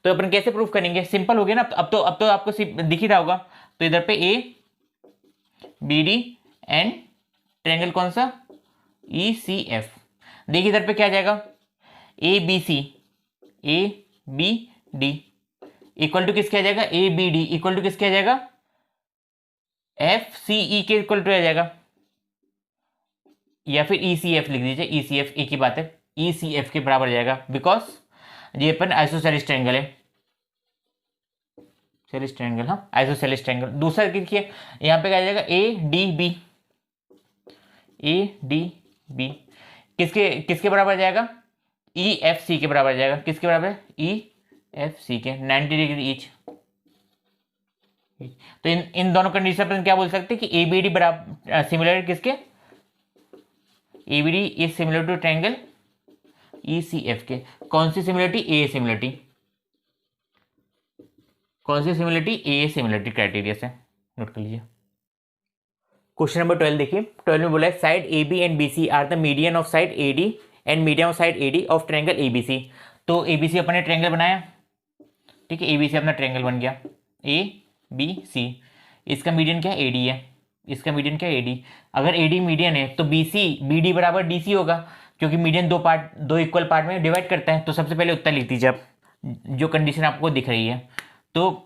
S1: तो अपन कैसे प्रूफ करेंगे, सिंपल हो गया ना। अब तो आपको दिख ही रहा होगा, तो इधर पे ABD एंड ट्रायंगल कौन सा, ECF। देखिए इधर पे क्या आ जाएगा, ABD इक्वल टू किसके आ जाएगा, ABD इक्वल टू किसके आ जाएगा, FCE के इक्वल टू आ जाएगा, या फिर ECF लिख दीजिए, ECF एक ही बात है, ECF के बराबर आ जाएगा, बिकॉज ये अपन आइसोसेलेस ट्रायंगल है, सेलेस ट्रायंगल, हाँ आइसोसेलेस ट्रायंगल। दूसरा देखिए यहाँ पे क्या आ जाएगा, ADB किसके बराबर आ जाएगा, EFC के बराबर आ जाएगा, किसके बराबर है, EFC के, 90 डिग्री ईच। तो इन दोनों कंडीशन पर क्या बोल सकते हैं कि ABD बराबर सिमिलर किसके, ABD is similar to triangle ECF के। कौन सी similarity, AA similarity, AA similarity criteria से, नोट कर लीजिए। क्वेश्चन नंबर 12 देखिए, 12 में बोला है side AB and BC are the median of side AD and median of side AD of triangle ABC। तो ABC अपन ने ट्रायंगल बनाया, ठीक है, ABC अपना ट्रायंगल बन गया ABC, इसका मीडियन क्या है, AD है, इसका मीडियन क्या है, AD। अगर AD मीडियन है तो BD बराबर DC होगा, क्योंकि मीडियन दो इक्वल पार्ट में डिवाइड करता है। तो सबसे पहले उत्तर लिख दीजिए आप, जो कंडीशन आपको दिख रही है, तो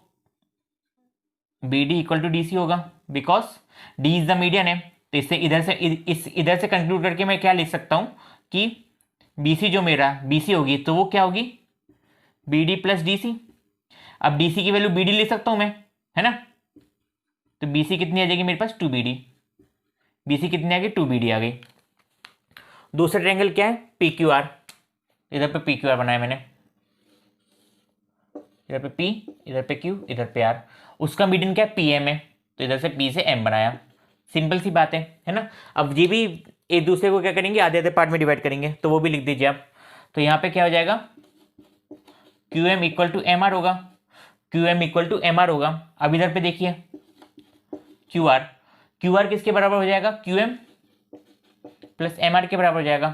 S1: BD इक्वल टू DC होगा, because D is the median है। तो इससे इधर से कंक्लूड करके मैं क्या लिख सकता हूं कि BC जो मेरा BC होगी तो वो क्या होगी, BD प्लस DC। अब DC की वैल्यू BD लिख सकता हूं मैं, है ना, तो बी सी कितनी आ जाएगी मेरे पास, 2BD। बी सी कितनी आ गई, 2BD आ गई। दूसरा ट्रायंगल क्या है, PQR। इधर पे PQR बनाया मैंने, इधर पे P, इधर पे Q, इधर पे R। उसका मीडियन क्या है, PM है, तो इधर से P से M बनाया। सिंपल सी बात है ना। अब ये भी एक दूसरे को क्या करेंगे, आधे आधे पार्ट में डिवाइड करेंगे, तो वो भी लिख दीजिए आप। तो यहाँ पे क्या हो जाएगा, QM इक्वल टू MR होगा, QM इक्वल टू MR होगा। अब इधर पे देखिए QR, QR किसके बराबर हो जाएगा, QM प्लस MR के बराबर हो जाएगा।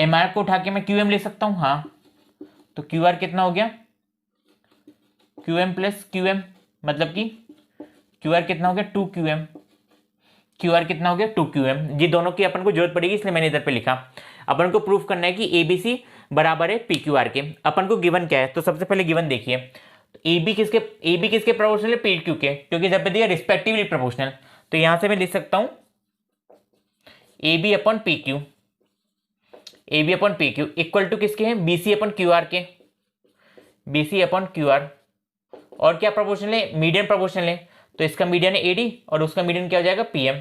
S1: MR को उठा के मैं QM ले सकता हूँ, हाँ। तो QR कितना हो गया, QM प्लस QM, मतलब कि QR कितना हो गया, 2QM। QR कितना हो गया, 2QM। ये दोनों की अपन को जरूरत पड़ेगी, इसलिए मैंने इधर पे लिखा। अपन को प्रूफ करना है कि ABC बराबर है PQR के। अपन को गिवन क्या है, तो सबसे पहले गिवन देखिए, AB किसके प्रोपोर्शनल है, PQ के, क्योंकि जब दिया रिस्पेक्टिवली प्रोपोर्शनल। तो यहां से मैं लिख सकता हूं AB upon PQ, AB upon PQ equal to किसके हैं, BC अपॉन QR के, BC अपॉन QR। और क्या प्रोपोर्शनल है, मीडियन प्रोपोर्शनल है, तो इसका मीडियन है AD और उसका मीडियन क्या हो जाएगा, PM,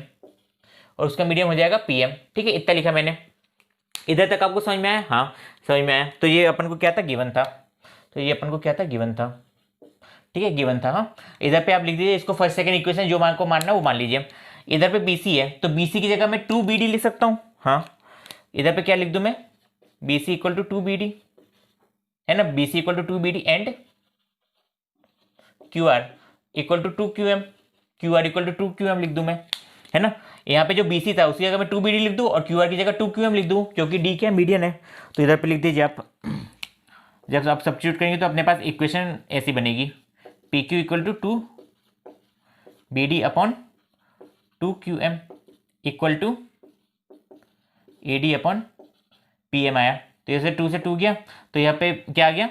S1: और उसका मीडियन हो जाएगा PM। ठीक है, इतना लिखा मैंने। इधर तक आपको समझ में आया, हाँ समझ में आया। तो ये अपन को क्या था, गिवन था। तो ये अपन को क्या था, गिवन था। ठीक है, गिवन था, हाँ। इधर पे आप लिख दीजिए इसको, फर्स्ट सेकंड इक्वेशन जो मान को मानना वो मान लीजिए। इधर पे BC है, तो BC की जगह मैं 2BD लिख सकता हूँ, हाँ। इधर पे क्या लिख दूं मैं, BC इक्वल टू 2BD, है ना। BC equal to 2BD and QR equal to 2QM, QR equal to 2QM लिख दूं मैं, है ना। यहाँ पे जो BC था उसकी जगह मैं 2BD लिख दूं और QR की जगह 2QM लिख दूं, क्योंकि D क्या मीडियन है। तो इधर पे लिख दीजिए आप। जब आप सब्स्टिट्यूट करेंगे तो अपने पास इक्वेशन ऐसी बनेगी, PQ equal to 2BD upon 2QM equal to AD upon PM आया। तो जैसे 2 से 2 गया, तो यहाँ पे क्या आ गया,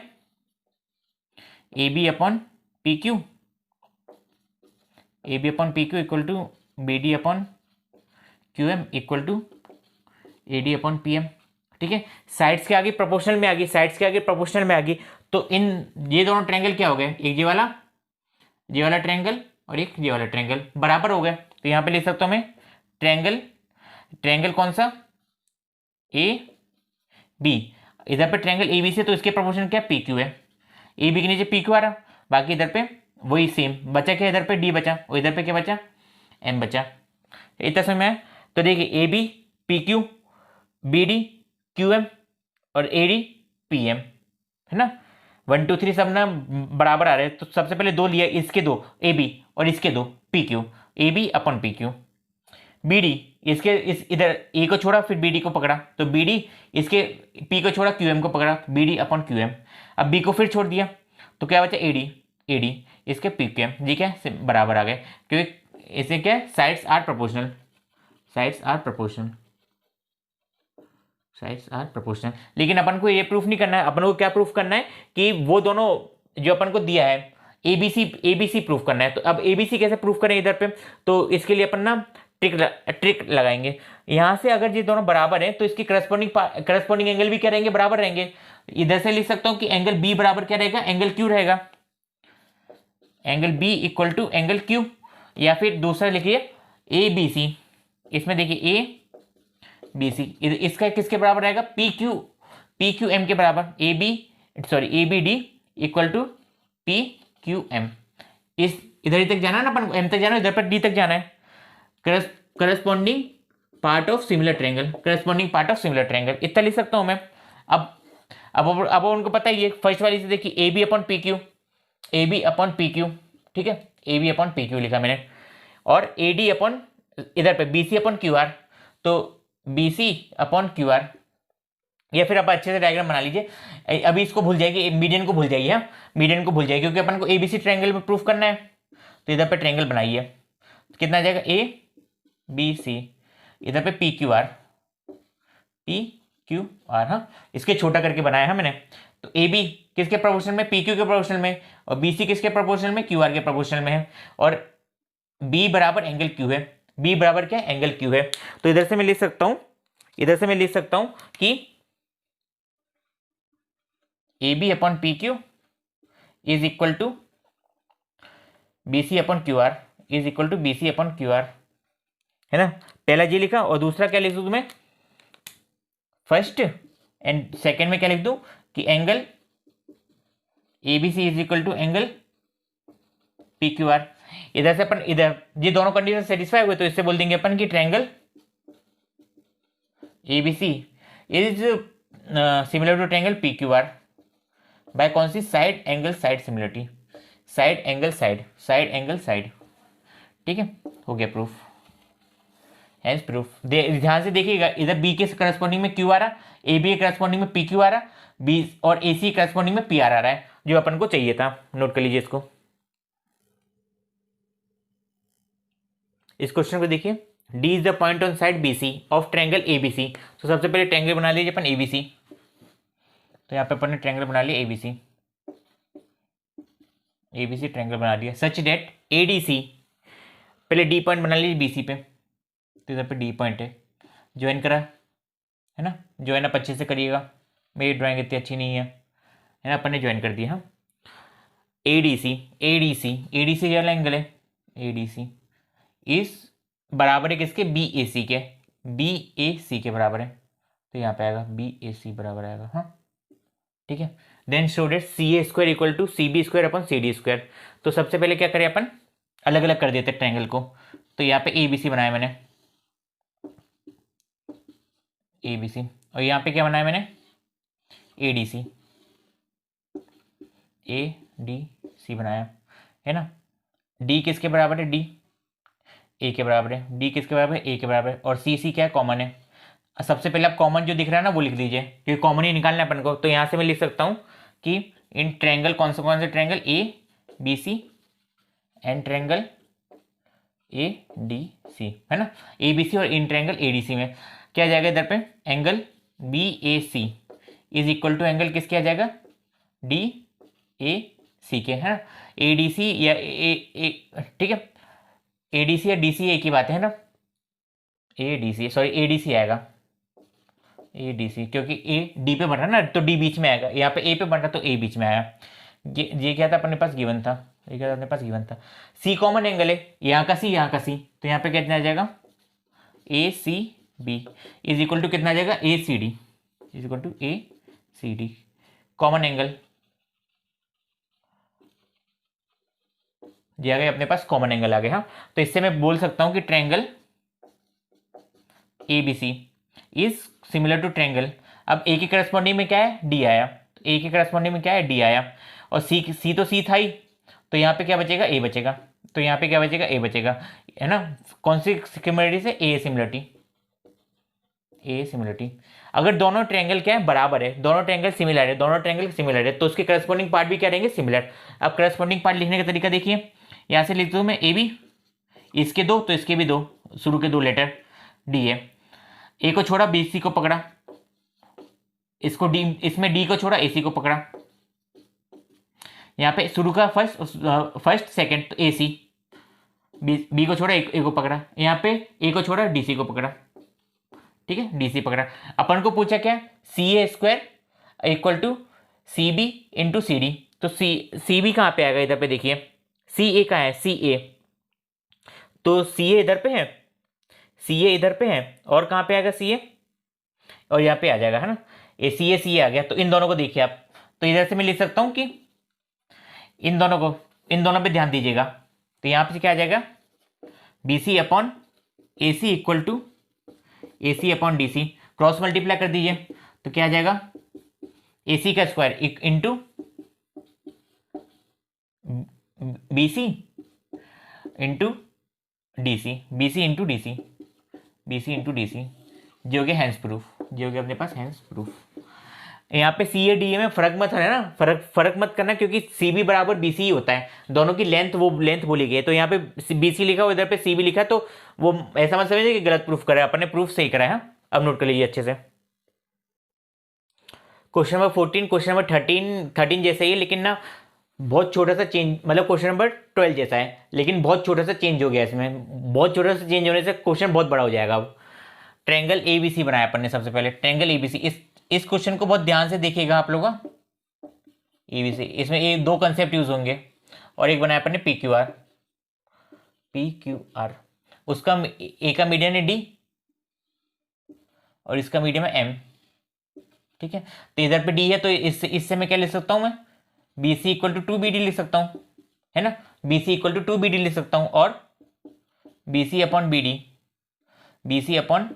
S1: AB upon PQ, AB upon PQ equal to BD upon QM equal to AD upon PM। ठीक है, साइड्स के आगे प्रोपोर्शनल में आ गई, साइड्स के आगे प्रोपोर्शनल में आ गई। तो इन ये दोनों ट्रायंगल क्या हो गए, एक ये वाला ट्रायंगल और एक ये वाला ट्रायंगल बराबर हो गए। तो यहाँ पे लिख सकता हूँ मैं ट्रायंगल कौन सा, AB। इधर पे ट्रायंगल ABC, तो इसके प्रोपोर्शन क्या, PQ है। AB के नीचे PQ आ रहा, बाकी इधर पे वही सेम बचा, क्या इधर पे D बचा और इधर पे क्या बचा, M बचा। इतना समझ में आया। तो देखिए AB PQ BD QM और AD PM, है ना। 1 2 3 सब ना बराबर आ रहे हैं। तो सबसे पहले दो लिया, इसके दो AB और इसके दो PQ, AB upon PQ। BD इसके इधर A को छोड़ा, फिर BD को पकड़ा, तो BD इसके P को छोड़ा, QM को पकड़ा, तो BD अपॉन QM। अब B को फिर छोड़ दिया, तो क्या बचा, AD इसके PQM। जी क्या बराबर आ गए, क्योंकि इसे क्या है, sides are proportional, sides are proportional. लेकिन अपन को ये प्रूफ नहीं करना है, अपन को क्या प्रूफ करना है कि वो दोनों जो अपन को दिया है ABC प्रूफ करना है। तो अब ABC कैसे प्रूफ करें इधर पे, तो इसके लिए अपन ना ट्रिक लगाएंगे। यहां से अगर ये दोनों बराबर हैं तो इसकी करस्पॉन्डिंग एंगल भी क्या रहेंगे, बराबर रहेंगे। इधर से लिख सकता हूं कि एंगल B बराबर क्या रहेगा, एंगल Q रहेगा, angle B equal to angle Q। या फिर दूसरा लिखिए ABC, इसमें देखिए ABC इसका किसके बराबर रहेगा, PQM के बराबर, ABD इक्वल टू PQM। इस इधर तक जाना है ना अपन को, M तक जाना है, इधर पर D तक जाना है। Corresponding part of similar triangle, इतना लिख सकता हूं मैं। अब उनको पता ही है, फर्स्ट वाली से देखिए AB अपॉन PQ, ठीक है, AB अपॉन PQ लिखा मैंने, और AD अपॉन इधर पे BC अपॉन QR, तो BC अपॉन QR। या फिर आप अच्छे से डायग्राम बना लीजिए। अभी इसको भूल जाएगी, मीडियन को भूल जाइए, हाँ मीडियन को भूल जाइए, क्योंकि अपन को ABC ट्रायंगल में प्रूफ करना है। तो इधर पे ट्रायंगल बनाइए, कितना आ जाएगा, ABC, इधर पे PQR, हाँ इसके छोटा करके बनाया है मैंने। तो AB किसके प्रोपोर्शनल में, PQ के प्रोपोर्शनल में, और BC किसके प्रोपोर्शनल में, QR के प्रोपोर्शनल में है, और B बराबर एंगल Q है, B बराबर क्या, एंगल Q है। तो इधर से मैं लिख सकता हूं कि AB upon PQ is equal to BC upon QR is equal to B C upon Q R, है ना। पहला जी लिखा और दूसरा क्या लिख दूँ तुम्हें, फर्स्ट एंड सेकेंड में क्या लिख दूँ कि angle A B C is equal to angle P Q R. इधर से अपन इधर ये दोनों कंडीशन सेटिस्फाई हुए तो इससे बोल देंगे अपन कि triangle A B C is similar to triangle P Q R by कौन सी, side angle side similarity, side angle side, side angle side. ठीक है, हो गया प्रूफ, हेंस प्रूफ। ध्यान से देखिएगा, इधर बी के करस्पॉन्डिंग में क्यू आ रहा, ए बी के करस्पॉन्डिंग में पी क्यू आ रहा, बी और ए सी करस्पॉन्डिंग में पी आर आ रहा है, जो अपन को चाहिए था। नोट कर लीजिए इसको। इस क्वेश्चन को देखिए, D is the point on side B C of triangle A B C. तो सबसे पहले ट्रायंगल बना लीजिए अपन ए बी सी। तो यहाँ पे अपन ने ट्रायंगल बना लिया A B C, A B C triangle बना लिया सच डेट ए डी सी। पहले डी पॉइंट बना लीजिए बी सी पे, तो इधर पे डी पॉइंट है, ज्वाइन करा है ना। ज्वाइन आप अच्छे से करिएगा, मेरी ड्राइंग इतनी अच्छी नहीं है ना। अपन ने ज्वाइन कर दिया। हाँ, A D C, A D C, A D C क्या एंगल है, ए डी सी इस बराबर है किसके, बी ए सी के, बी ए सी के बराबर है। तो यहाँ पे आएगा बी ए सी बराबर आएगा। हाँ ठीक है, then show that C A square equal to C B square अपन सी डी स्क्वायर। तो सबसे पहले क्या करें अपन, अलग अलग कर देते ट्रायंगल को। तो यहाँ पे ए बी सी बनाया मैंने, ए बी सी, और यहाँ पे क्या बनाया मैंने, ए डी सी, ए डी सी बनाया है ना। डी किसके बराबर है, डी ए के बराबर है, डी किसके बराबर है, ए के बराबर है, और सी सी क्या है, कॉमन है। सबसे पहले आप कॉमन जो दिख रहा है ना वो लिख दीजिए, क्योंकि कॉमन ही निकालना है अपन को। तो यहाँ से मैं लिख सकता हूँ कि इन ट्रायंगल कौन से triangle A B C and triangle A D C, है ना। ए बी सी और इन ट्रायंगल ए डी सी में क्या जाएगा, इधर पे angle B A C is equal to angle किसके आ जाएगा, डी ए सी के, है ना। ए डी सी या ए ठीक है, ए डी सी या डी सी एक ही बात है ना। A D C, sorry A D C आएगा, ए डी सी, क्योंकि ए डी पे बन रहा है ना, तो डी बीच में आएगा। यहाँ पे ए पे बन रहा तो ए बीच में आया। ये क्या था अपने पास गिवन था, ये क्या था अपने पास गिवन था, सी कॉमन एंगल है, यहाँ का सी यहाँ का सी, तो यहाँ पे कितना आ जाएगा, A C B is equal to कितना आ जाएगा, A C D is equal to A C D, common angle ये आ गया अपने पास, कॉमन एंगल आ गया। हाँ, तो इससे मैं बोल सकता हूं कि triangle A B C is similar to triangle, अब ए के करस्पॉन्डिंग में क्या है, डी आया, तो ए के करस्पॉन्डिंग में क्या है, डी आया, और सी तो सी था ही, तो यहाँ पे क्या बचेगा, ए बचेगा, तो यहाँ पे क्या बचेगा, ए बचेगा, है ना। कौन सी सिमिलरिटी से, ए सिमिलरिटी, ए सिमिलरिटी। अगर दोनों ट्रायंगल क्या है, बराबर है, दोनों ट्रायंगल सिमिलर है, दोनों ट्रायंगल सिमिलर है, तो उसके करस्पॉन्डिंग पार्ट भी क्या रहेंगे, सिमिलर। अब करस्पॉन्डिंग पार्ट लिखने का तरीका देखिए, यहाँ से लिख दूँ मैं ए बी, इसके दो तो इसके भी दो, शुरू के दो लेटर डी है, ए को छोड़ा बी सी को पकड़ा, इसको डी, इसमें डी को छोड़ा ए सी को पकड़ा, यहाँ पे शुरू का फर्स्ट सेकंड तो ए सी, बी को छोड़ा ए को पकड़ा, यहाँ पे ए को छोड़ा डी सी को पकड़ा, ठीक है, डी सी पकड़ा। अपन को पूछा क्या, C A square equal to C B into C D, तो सी बी कहाँ पे आएगा, इधर पे देखिए, सी ए कहाँ है, सी ए, तो सी ए इधर पे है, सी ए इधर पे है, और कहाँ पे आएगा सी ए, और यहाँ पे आ जाएगा, है ना, ए सी ए आ गया। तो इन दोनों को देखिए आप, तो इधर से मैं लिख सकता हूँ कि इन दोनों पे ध्यान दीजिएगा, तो यहाँ पे क्या आ जाएगा, B C upon A C equal to A C upon D C, cross multiply कर दीजिए, तो क्या आ जाएगा, ए सी का square into B C into D C, B C into D C, B C into D C, जो हो गया हैंस प्रूफ, जो हो गया अपने पास हैंस प्रूफ। यहाँ पे सी ए डी ए में फर्क मत है ना, फर्क मत करना, क्योंकि सी बी बराबर बी सी ही होता है, दोनों की लेंथ बोली गई है, तो यहाँ पे बी सी लिखा हो, इधर पे सी बी लिखा है, तो वो ऐसा मत समझिए कि गलत प्रूफ करा है, अपने प्रूफ सही करा है। अब नोट कर लीजिए अच्छे से। क्वेश्चन नंबर 14, क्वेश्चन नंबर 13 जैसे ही है, लेकिन ना बहुत छोटा सा चेंज, मतलब क्वेश्चन नंबर 12 जैसा है, लेकिन बहुत छोटा सा चेंज हो गया इसमें, बहुत छोटा सा चेंज होने से क्वेश्चन बहुत बड़ा हो जाएगा। अब ट्रायंगल ए बी सी बनाया अपन ने सबसे पहले, ट्रायंगल ए बी सी, इस क्वेश्चन को बहुत ध्यान से देखिएगा आप लोग। ए बी सी, इसमें ये दो कंसेप्ट यूज होंगे, और एक बनाया अपन ने P Q are, P Q are, उसका ए का मीडियन है डी और इसका मीडियम है एम, ठीक है। तो इधर पे डी है तो इससे मैं क्या लिख सकता हूं, मैं B C equal to two B D लिख सकता हूं, है ना। B C equal to two B D लिख सकता हूं और B C upon B D, B C upon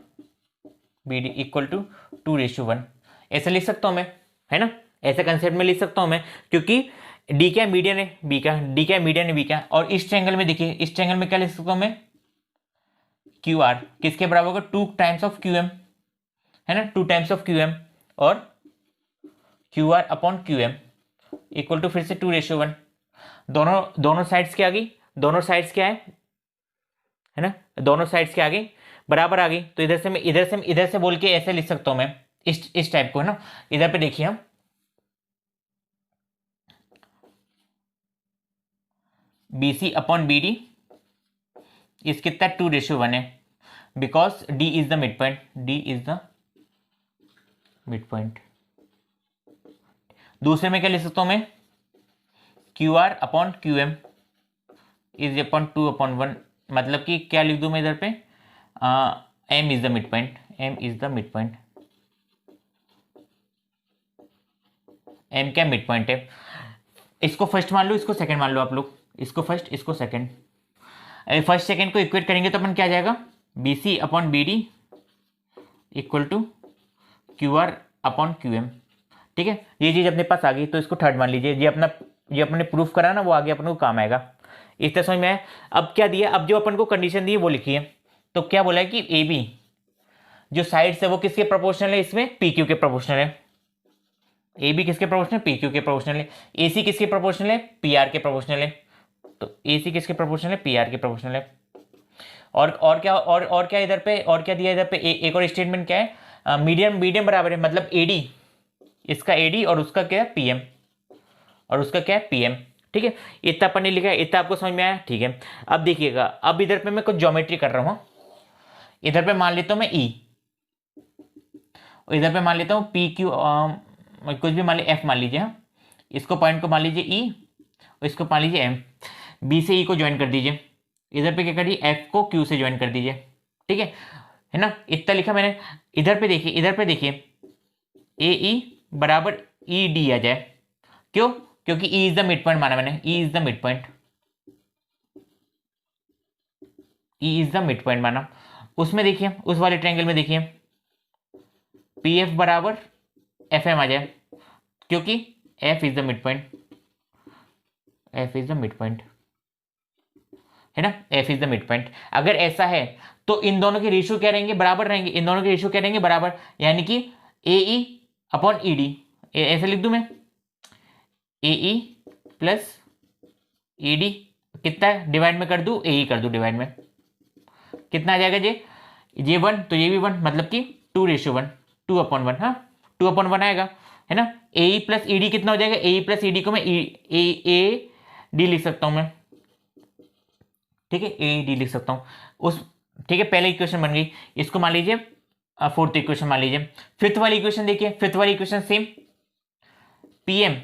S1: B D equal to 2:1 ऐसे लिख सकता हूं मैं, है ना। ऐसे कंसेप्ट में लिख सकता हूं मैं, क्योंकि डी क्या मीडियन है बी का, डी क्या मीडियन है बी का। और इस ट्रायंगल में देखिए, इस ट्रायंगल में क्या लिख सकता हूं मैं, क्यू आर किसके बराबर होगा, 2 टाइम्स ऑफ क्यू एम, है ना, 2 टाइम्स ऑफ क्यू एम और Q R upon Q M equal to फिर से 2:1। दोनों साइड्स क्या आ गई, दोनों साइड्स क्या है ना, दोनों साइड्स क्या आ गई, बराबर आ गई। तो इधर से बोल के ऐसे लिख सकता हूं मैं, इस टाइप को, है ना। इधर पे देखिए हम B C upon B D is कितना 2:1 है, because D is the mid point, D is the mid point. दूसरे में क्या लिख सकता हूं मैं, Q R upon Q M is upon 2/1, मतलब कि क्या लिख दूं मैं इधर पे, M is the mid point, M is the mid point, M क्या मिड पॉइंट है। इसको फर्स्ट मान लो, इसको सेकंड मान लो आप लोग, इसको फर्स्ट इसको सेकंड। फर्स्ट सेकंड को इक्वेट करेंगे तो अपन क्या आ जाएगा, B C upon B D equal to Q R upon Q M, ठीक है। ये चीज़ अपने पास आ गई, तो इसको थर्ड मान लीजिए। ये अपने प्रूफ करा ना, वो आगे अपन को काम आएगा। इस तरह समझ में आया। अब क्या दिया, अब जो अपन को कंडीशन दी है वो लिखी है। तो क्या बोला है कि ए बी जो साइड्स है वो किसके प्रोपोर्शनल है, इसमें पी क्यू के प्रोपोर्शनल है। ए बी किसके प्रोपोर्शनल, पी क्यू के प्रोपोर्शनल है। ए सी किसके प्रोपोर्शनल है, पी आर के प्रोपोर्शनल है। तो ए सी किसके प्रोपोर्शनल है, पी आर के प्रोपोर्शनल है। और क्या इधर पे, और क्या दिया इधर पे, एक और स्टेटमेंट क्या है, मीडियम बराबर है, मतलब एडी, इसका एडी और उसका क्या है पीएम, और उसका क्या है पीएम, ठीक है। इतना अपन ने लिखा है, इतना आपको समझ में आया, ठीक है। अब देखिएगा, अब इधर पे मैं कुछ ज्योमेट्री कर रहा हूँ। इधर पे मान लेता हूँ मैं ई, और इधर पे मान लेता हूँ पी क्यू, कुछ भी मान लीजिए, एफ मान लीजिए, हाँ। इसको पॉइंट को मान लीजिए ई और इसको मान लीजिए एम। बी से ई को ज्वाइन कर दीजिए, इधर पे क्या करिए, एफ को क्यू से ज्वाइन कर दीजिए, ठीक है ना। इतना लिखा मैंने। इधर पे देखिए ए ई बराबर ई डी आ जाए, क्यों, क्योंकि ई इज द मिड पॉइंट माना मैंने, ई is the mid point, E is the mid point माना। उसमें देखिए, उस वाले ट्रायंगल में देखिए पी एफ बराबर एफ एम आ जाए, क्योंकि F is the mid point, F is the mid point, है ना, F is the mid point. अगर ऐसा है तो इन दोनों के रेशियो क्या रहेंगे, बराबर रहेंगे। इन दोनों के रेशियो क्या रहेंगे, बराबर, यानी कि ए ई अपॉन ई डी, ऐसे लिख दूं मैं, ए ई प्लस ई डी कितना है, डिवाइड में कर दूं, ए ई कर दूं डिवाइड में, कितना आ जाएगा ये 1, तो ये भी 1, मतलब कि 2:1, 2/1, हाँ 2/1 आएगा, है ना। ए ई प्लस ई डी कितना हो जाएगा, ए ई प्लस ई डी को मैं ए डी लिख सकता हूं मैं, ठीक है, ए डी लिख सकता हूं उस, ठीक है। पहले इक्वेशन बन गई, इसको मान लीजिए फोर्थ इक्वेशन मान लीजिए। फिफ्थ वाली इक्वेशन देखिए, फिफ्थ वाली equation same, P M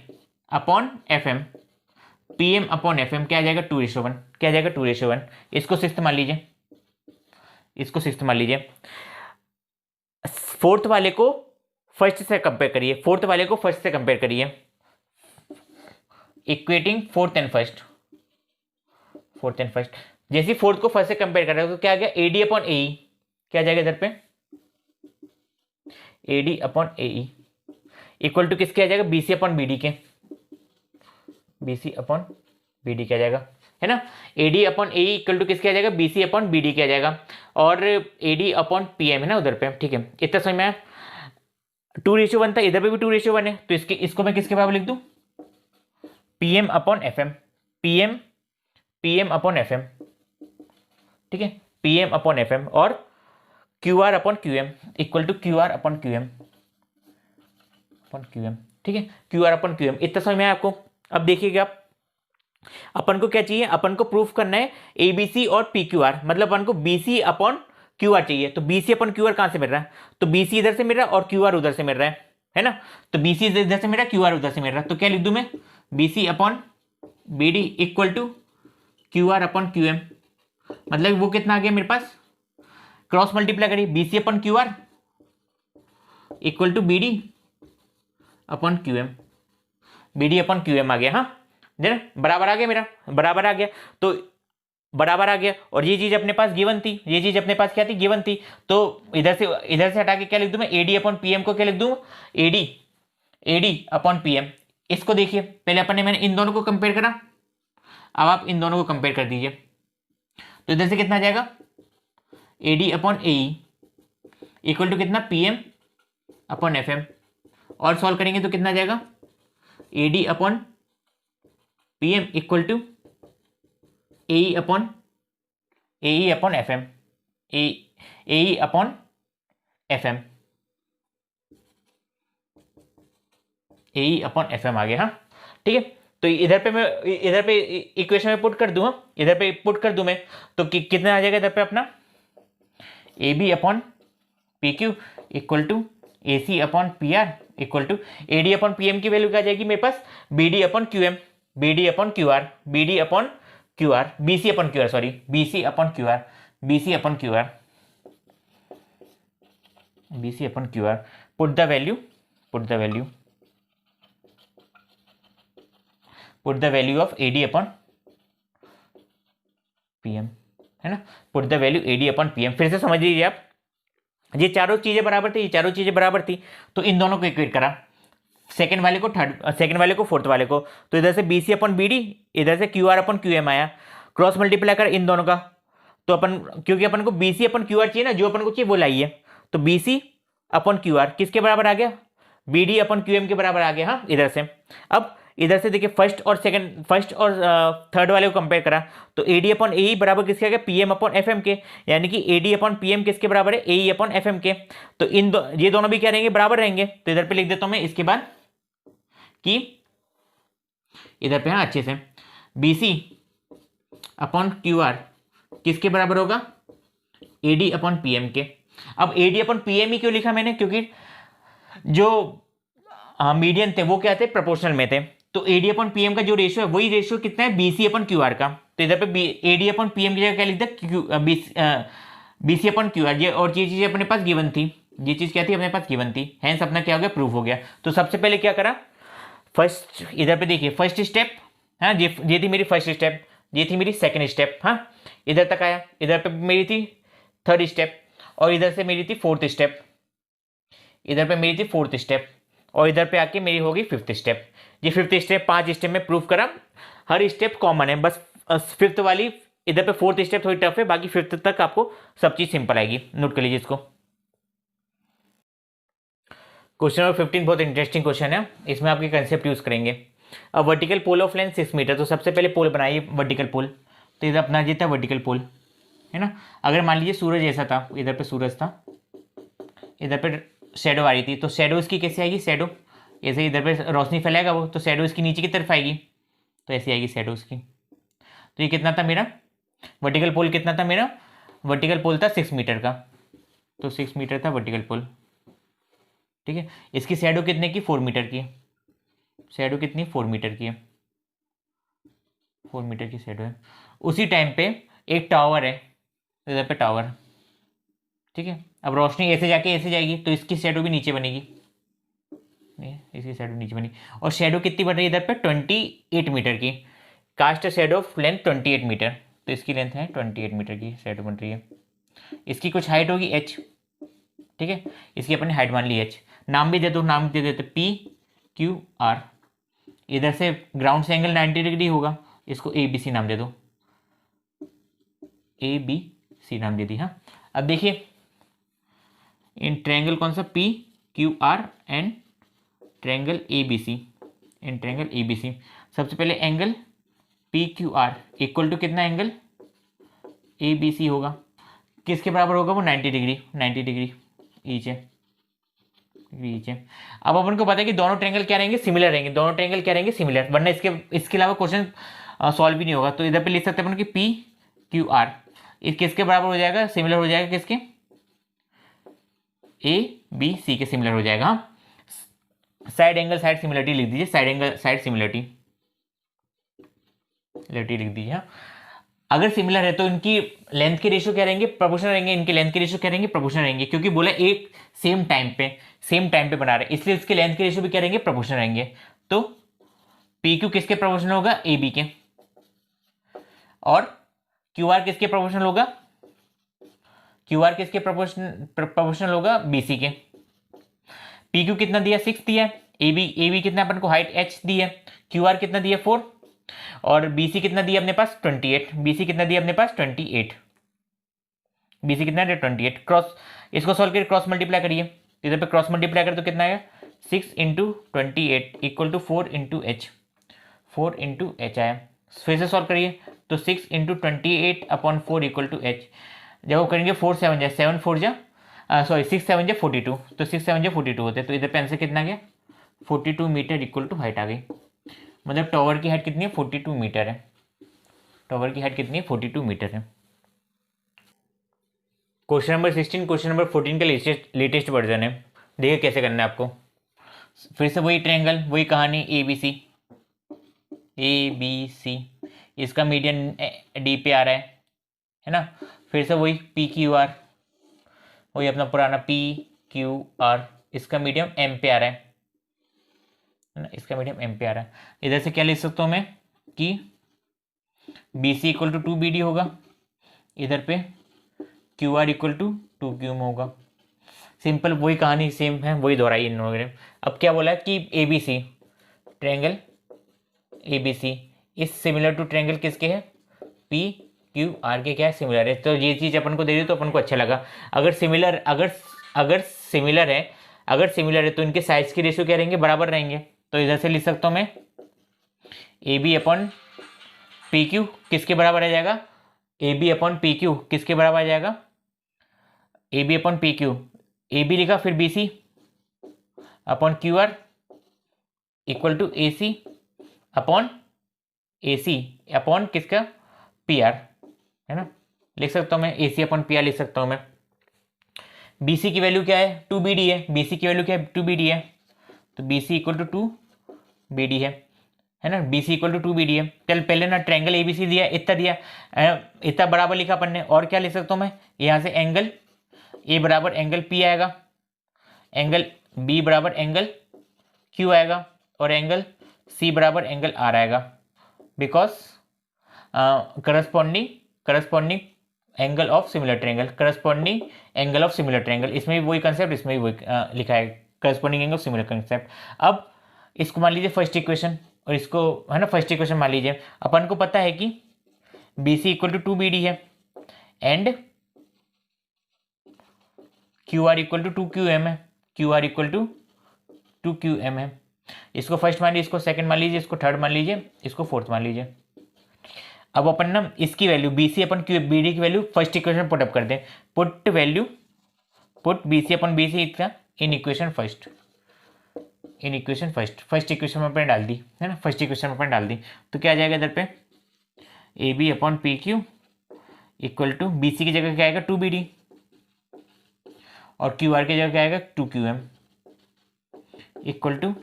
S1: upon F M, P M upon F M क्या आ जाएगा, 2:1, क्या आ जाएगा 2:1। इसको सिक्स्थ मान लीजिए, इसको सिक्स्थ मान लीजिए। फोर्थ वाले को फर्स्ट से कंपेयर करिए, फोर्थ वाले को फर्स्ट से कंपेयर करिए, equating fourth and first, fourth and first. जैसे फोर्थ को फर्स्ट से कंपेयर कर रहे हो तो क्या आ गया, एडी अपॉन ए, क्या आ जाएगा इधर पे, AD upon A equal to किसके आ जाएगा, बीसी अपॉन बीडी के, बीसी अपॉन बीडी क्या आ जाएगा, है ना। AD upon A equal to किसके आ जाएगा, बीसी अपॉन बीडी क्या आ जाएगा, और एडी अपॉन पीएम है ना उधर पे, ठीक है। इतना समझ में आया। 2:1 था, इधर पे भी 2:1 है, तो इसको मैं किसके बराबर लिख दूं, PM upon F M, PM upon F M, ठीक है, पीएम अपॉन एफ एम, और Q R upon Q M equal to Q R upon Q M, ठीक है, Q R upon Q M. इतना समझ में आया आपको। अब देखिएगा आप, अपन को क्या चाहिए, अपन को प्रूफ करना है एबीसी और पी क्यू आर, मतलब अपन को बीसी अपॉन क्यू आर चाहिए। तो बीसी अपॉन क्यू आर कहां से मिल रहा है, तो बीसी इधर से मिल रहा है और क्यू आर उधर से मिल रहा है ना। तो बीसी इधर से मिल रहा है, क्यू आर उधर से मिल रहा है, तो क्या लिख दूं मैं, BC upon BD equal to Q R upon Q M. मतलब वो कितना आ गया मेरे पास, क्रॉस मल्टीप्लाई करिए, BC upon QR equal to BD upon QM, BD upon QM आ गया। हाँ देना बराबर आ गया, मेरा बराबर आ गया, तो बराबर आ गया। और ये चीज अपने पास गिवन थी, ये चीज अपने पास क्या थी, गिवन थी। तो इधर से हटा के क्या लिख दूं मैं, AD अपन PM को क्या लिख दूं, AD अपन PM। इसको देखिए, पहले अपन ने मैंने इन दोनों को कंपेयर करा, अब आप इन दोनों को कंपेयर कर दीजिए। तो इधर से कितना आ जाएगा, AD upon AE equal to कितना, PM अपन FM। और सॉल्व करेंगे तो कितना आ जाएगा, AD upon PM equal to AE upon FM, AE upon FM, AE upon FM आ गया। हाँ ठीक है, तो इधर पे इक्वेशन में पुट कर दूं, इधर पे पुट कर दूं मैं, तो कितना आ जाएगा इधर पे अपना, AB upon PQ equal to AC upon PR equal to AD upon PM की वैल्यू क्या आ जाएगी मेरे पास, BD upon QM, BD upon QR, BD upon QR, BC upon QR, sorry BC upon QR, BC upon QR, BC upon QR, put the value of AD upon PM, है ना, put the value AD upon PM। फिर से समझ लीजिए आप, ये चारों चीजें बराबर थी, ये चारों चीजें बराबर थी, तो इन दोनों को इक्वेट करा, सेकंड वाले को फोर्थ वाले को, तो इधर से BC अपन BD, इधर से QR अपन QM आया, क्रॉस मल्टीप्लाई कर इन दोनों का, तो अपन, क्योंकि अपन को BC अपन QR चाहिए ना, जो अपन को चाहिए वो लाइए, तो BC अपन QR किसके बराबर आ गया, BD अपन QM के बराबर आ गया। हाँ इधर से, अब इधर से देखिए फर्स्ट और थर्ड वाले को कंपेयर करा, तो AD अपन AE बराबर किसके आ गया, PM अपन FM के, यानी कि AD अपन PM किसके बराबर है, AE अपन FM के। तो ये दोनों भी क्या रहेंगे, बराबर रहेंगे। तो इधर पे लिख देता हूं मैं इसके बाद कि इधर पे हाँ अच्छे से, BC अपन QR किसके बराबर होगा, AD अपन PM के। अब AD अपन PM ही क्यों लिखा मैंने, क्योंकि जो मीडियन थे वो क्या थे, प्रोपोर्शनल में थे, तो AD अपन PM का जो रेशियो है वही रेशियो कितना है, BC अपन QR का। तो इधर पे AD अपन PM की जगह क्या लिख दिया, BC अपन QR। ये और ये चीज़ अपने पास गिवन थी, ये चीज़ क्या थी अपने पास गिवन थी, हैंस अपना क्या हो गया, प्रूफ हो गया। तो सबसे पहले क्या करा, फर्स्ट इधर पे देखिए फर्स्ट स्टेप, हाँ ये थी मेरी फर्स्ट स्टेप, ये थी मेरी सेकंड स्टेप, हाँ इधर तक आया, इधर पे मेरी थी थर्ड स्टेप, और इधर से मेरी थी फोर्थ स्टेप, इधर पे मेरी थी फोर्थ स्टेप, और इधर पे आके मेरी होगी फिफ्थ स्टेप। ये फिफ्थ स्टेप 5 स्टेप में प्रूफ करा, हर स्टेप कॉमन है, बस फिफ्थ वाली इधर पे फोर्थ स्टेप थोड़ी टफ है, बाकी फिफ्थ तक आपको सब चीज सिंपल आएगी। नोट कर लीजिए इसको। क्वेश्चन नंबर 15 बहुत इंटरेस्टिंग क्वेश्चन है, इसमें आपके कंसेप्ट यूज करेंगे। अब vertical pole of length 6 metre, तो सबसे पहले पोल बनाइए वर्टिकल पोल। तो इधर अपना जीता वर्टिकल पोल है ना। अगर मान लीजिए सूरज ऐसा था, इधर पे सूरज था, इधर पे शेडो आ रही थी, तो शेडो इसकी कैसे आएगी, शेडो ऐसे इधर पे रोशनी फैलाएगा वो, तो शेडो इसकी नीचे की तरफ आएगी, तो ऐसी आएगी शेडो इसकी। तो ये कितना था मेरा वर्टिकल पोल, कितना था मेरा वर्टिकल पोल था 6 मीटर का, तो 6 मीटर था वर्टिकल पोल, ठीक है। इसकी शेडो कितने की, 4 मीटर की, शेडो कितनी 4 मीटर की है, 4 मीटर की शेडो है। उसी टाइम पे एक टावर है, इधर पे टावर, ठीक है। अब रोशनी ऐसे जाके ऐसे जाएगी, तो इसकी शेडो भी नीचे बनेगी, इसकी शेडो नीचे बनी, और शेडो कितनी बन रही है इधर पे 28 मीटर की, cast shadow of length 28 metre, तो इसकी लेंथ है 28 मीटर की शेडो बन रही है। इसकी कुछ हाइट होगी h, ठीक है, इसकी अपनी हाइट मान ली h, नाम भी दे दो, नाम दे देते PQR। इधर से ग्राउंड से एंगल 90 डिग्री होगा, इसको ABC नाम दे दो, ABC नाम दे दी। हाँ अब देखिए इन ट्रायंगल कौन सा, PQR and triangle ABC, in triangle ABC सबसे पहले एंगल PQR इक्वल टू कितना एंगल ABC होगा, किसके बराबर होगा वो 90 डिग्री, 90 डिग्री ईच है, ईच है। अब अपन को पता है कि दोनों ट्रायंगल क्या रहेंगे, सिमिलर रहेंगे, दोनों ट्रायंगल क्या रहेंगे, सिमिलर, वरना इसके अलावा क्वेश्चन सॉल्व भी नहीं होगा। तो इधर पे लिख सकते हैं अपन कि PQR किसके बराबर हो जाएगा, सिमिलर हो जाएगा किसके, ABC के सिमिलर हो जाएगा। साइड एंगल साइड सिमिलरिटी लिख दीजिए, साइड एंगल साइड सिमिलरिटी लिख दीजिए। अगर सिमिलर है तो इनकी लेंथ के रेशियो क्या रहेंगे, प्रोपोर्शनल रहेंगे, इनके लेंथ के रेशियो क्या रहेंगे, प्रोपोर्शनल रहेंगे, क्योंकि बोला एक सेम टाइम पे बना रहे हैं, इसलिए इसके लेंथ के रेशियो भी क्या रहेंगे, प्रोपोर्शनल रहेंगे। तो पी क्यू किसके प्रोपोर्शनल होगा, ए बी के, और क्यू आर किसके प्रोपोर्शनल होगा, क्यू आर किसके प्रोपोर्शनल होगा, बीसी के। पी क्यू कितना दिया, 6 दिया, ए बी कितना अपन को हाइट एच दी है, क्यू आर कितना दिया 4, और बीसी कितना दिया अपने पास 28, बीसी कितना दिया अपने पास 28, बीसी कितना है 28। क्रॉस इसको सॉल्व करिए, क्रॉस मल्टीप्लाई करिए, इधर पे क्रॉस मल्टीप्लाई करें तो कितना आएगा, 6 into 28 equal to 4 into H, 4 into H आया। फिर से सॉल्व करिए तो 6 into 28 upon 4 equal to H. जब वो करेंगे 4 7 जा 7 4 जा सॉरी 6 7 जा 42, तो 6 7 जा 42 होते, तो इधर पे आंसर कितना गया, 42 मीटर इक्वल टू हाइट आ गई। मतलब टावर की हाइट कितनी है, 42 मीटर है। टावर की हाइट कितनी है, 42 मीटर है। क्वेश्चन नंबर 16 क्वेश्चन नंबर 14 का लेटेस्ट वर्जन है। देखिए कैसे करना है आपको। फिर से वही ट्रायंगल, वही कहानी, ए बी सी, इसका मीडियन डी पे आ रहा है ना। फिर से वही पी क्यू आर, वही अपना पुराना पी क्यू आर, इसका मीडियम एम पे आ रहा है ना, इसका मीडियम एम पे आ रहा है। इधर से क्या लिख सकता हूँ मैं कि B C equal to 2 B D होगा, इधर पे Q R equal to 2 Q M होगा। सिंपल वही कहानी सेम है, वही दोहराई इन लोगों ने। अब क्या बोला कि A B C triangle A B C is similar to triangle किसके है, पी क्यू आर के क्या है, सिमिलर है। तो ये चीज़ अपन को दे दी तो अपन को अच्छा लगा। अगर सिमिलर है तो इनके साइज के रेशियो क्या रहेंगे, बराबर रहेंगे। तो इधर से लिख सकता हूँ मैं A B upon P Q किसके बराबर आ जाएगा, A B upon P Q किसके बराबर आ जाएगा, A B upon P Q, A B लिखा, फिर B C upon Q R equal to A C upon A C upon किसका, पी आर, है ना। लिख सकता हूँ मैं A C upon P R लिख सकता हूँ मैं। बी सी की वैल्यू क्या है, 2 बी डी है, बी सी की वैल्यू क्या है, 2 बी डी है, तो B C equal to 2 B D है ना। B C equal to 2 B D है। चल पहले ना ट्रायंगल ए बी सी दिया, इतना दिया, इतना बराबर लिखा अपन ने। और क्या लिख सकता हूँ मैं, यहाँ से एंगल ए बराबर एंगल पी आएगा, एंगल बी बराबर एंगल क्यू आएगा, और एंगल सी बराबर एंगल आर आएगा, because corresponding angle of similar triangle, corresponding angle of similar triangle. इसमें भी वही कंसेप्ट, इसमें भी वही लिखा है, corresponding angle of similar concept. अब इसको मान लीजिए फर्स्ट इक्वेशन, और इसको है ना फर्स्ट इक्वेशन मान लीजिए। अपन को पता है कि B C equal to 2 B D है and Q R equal to 2 Q M है, Q R equal to 2 Q M है। इसको फर्स्ट मान लीजिए, इसको सेकंड मान लीजिए, इसको थर्ड मान लीजिए, इसको फोर्थ मान लीजिए। अब अपन ना इसकी value B C upon Q B D की value first equation put up कर दें। पुट बी सी अपन बी सी इतना in equation first, first equation में अपन डाल दी, है ना, फर्स्ट इक्वेशन में अपन डाल दी। तो क्या आ जाएगा इधर पे, A B upon P Q equal to B C की जगह क्या आएगा 2 बी डी, और क्यू आर की जगह क्या आएगा 2 Q M equal to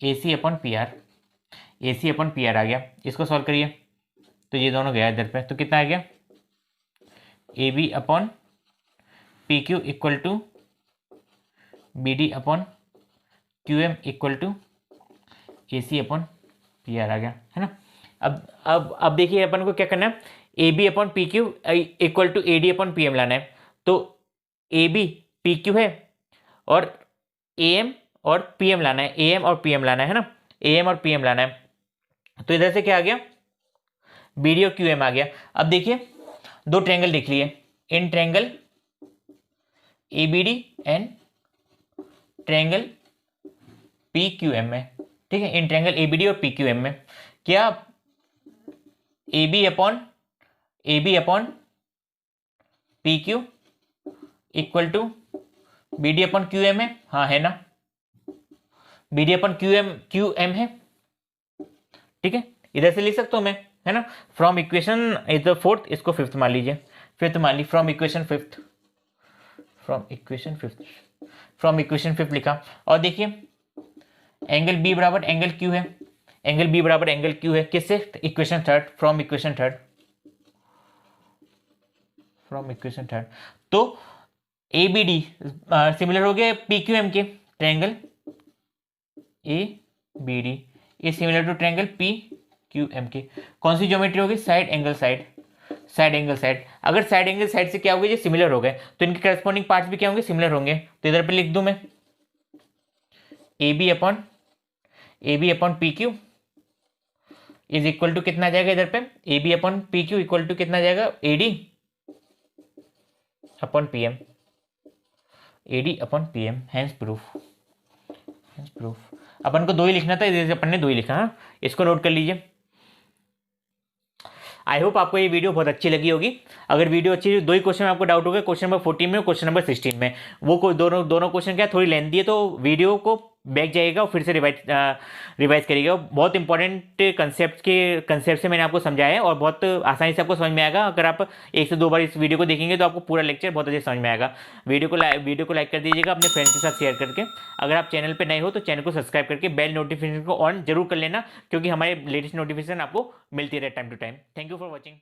S1: A C upon P R, A C upon P R आ गया। इसको सॉल्व करिए तो ये दोनों गया इधर पे, तो कितना आ गया, A B upon P Q equal to B D upon Q M equal to A C upon P R आ गया, है ना। अब देखिए अपन को क्या करना है, A B upon P Q equal to A D upon P M लाना है। तो ए बी पी क्यू है और ए एम और पी एम लाना है, ए एम और पी एम लाना है ना, ए एम और पी एम लाना है। तो इधर से क्या आ गया, बी डी और क्यू एम आ गया। अब देखिए दो ट्रायंगल लिख लिए, इन triangle A B D and triangle P Q M में, ठीक है, इन ट्रायंगल ए बी डी और पी क्यू एम में क्या A B upon P Q equal to B D upon Q M है, हाँ है ना, B D upon Q M है, ठीक है। इधर से लिख सकता हूँ मैं, है ना। फ्रॉम इक्वेशन इधर फोर्थ, इसको फिफ्थ मान लीजिए, फिफ्थ मान ली, फ्रॉम इक्वेशन फिफ्थ लिखा। और देखिए एंगल बी बराबर एंगल क्यू है, एंगल बी बराबर एंगल क्यू है, किससे, equation third, from equation third, from equation third. तो ए बी डी सिमिलर हो गए पी क्यू एम के, ट्रायंगल ए बी डी ये similar to triangle P Q M के। कौन सी ज्योमेट्री होगी? Side angle side, side angle side. अगर साइड एंगल साइड से क्या हो गए, ये सिमिलर हो गए, तो इनके करस्पॉन्डिंग पार्ट्स भी क्या होंगे? सिमिलर होंगे। तो इधर पे लिख दूं मैं A B upon P Q is equal to कितना आ जाएगा इधर पे? A B upon P Q equal to कितना आ जाएगा? A D upon P M, A D upon P M. Hence proof, hence proof. अपन को दो ही लिखना था, इधर अपन ने दो ही लिखा। हाँ, इसको नोट कर लीजिए। आई होप आपको ये वीडियो बहुत अच्छी लगी होगी। अगर वीडियो अच्छी, दो ही क्वेश्चन में आपको डाउट होगा, क्वेश्चन नंबर 14 में और क्वेश्चन नंबर 16 में। वो दोनों दोनों क्वेश्चन क्या थोड़ी लेंथी है, तो वीडियो को बैक जाइएगा और फिर से रिवाइज करिएगा। बहुत इंपॉर्टेंट कंसेप्ट से मैंने आपको समझाया है और बहुत आसानी से आपको समझ में आएगा। अगर आप एक से दो बार इस वीडियो को देखेंगे तो आपको पूरा लेक्चर बहुत अच्छे समझ में आएगा। वीडियो को लाइक कर दीजिएगा अपने फ्रेंड्स के साथ शेयर करके। अगर आप चैनल पर नए हो तो चैनल को सब्सक्राइब करके बेल नोटिफिकेशन को ऑन जरूर कर लेना, क्योंकि हमारे लेटेस्ट नोटिफिकेशन आपको मिलती रहे time to time. Thank you for watching.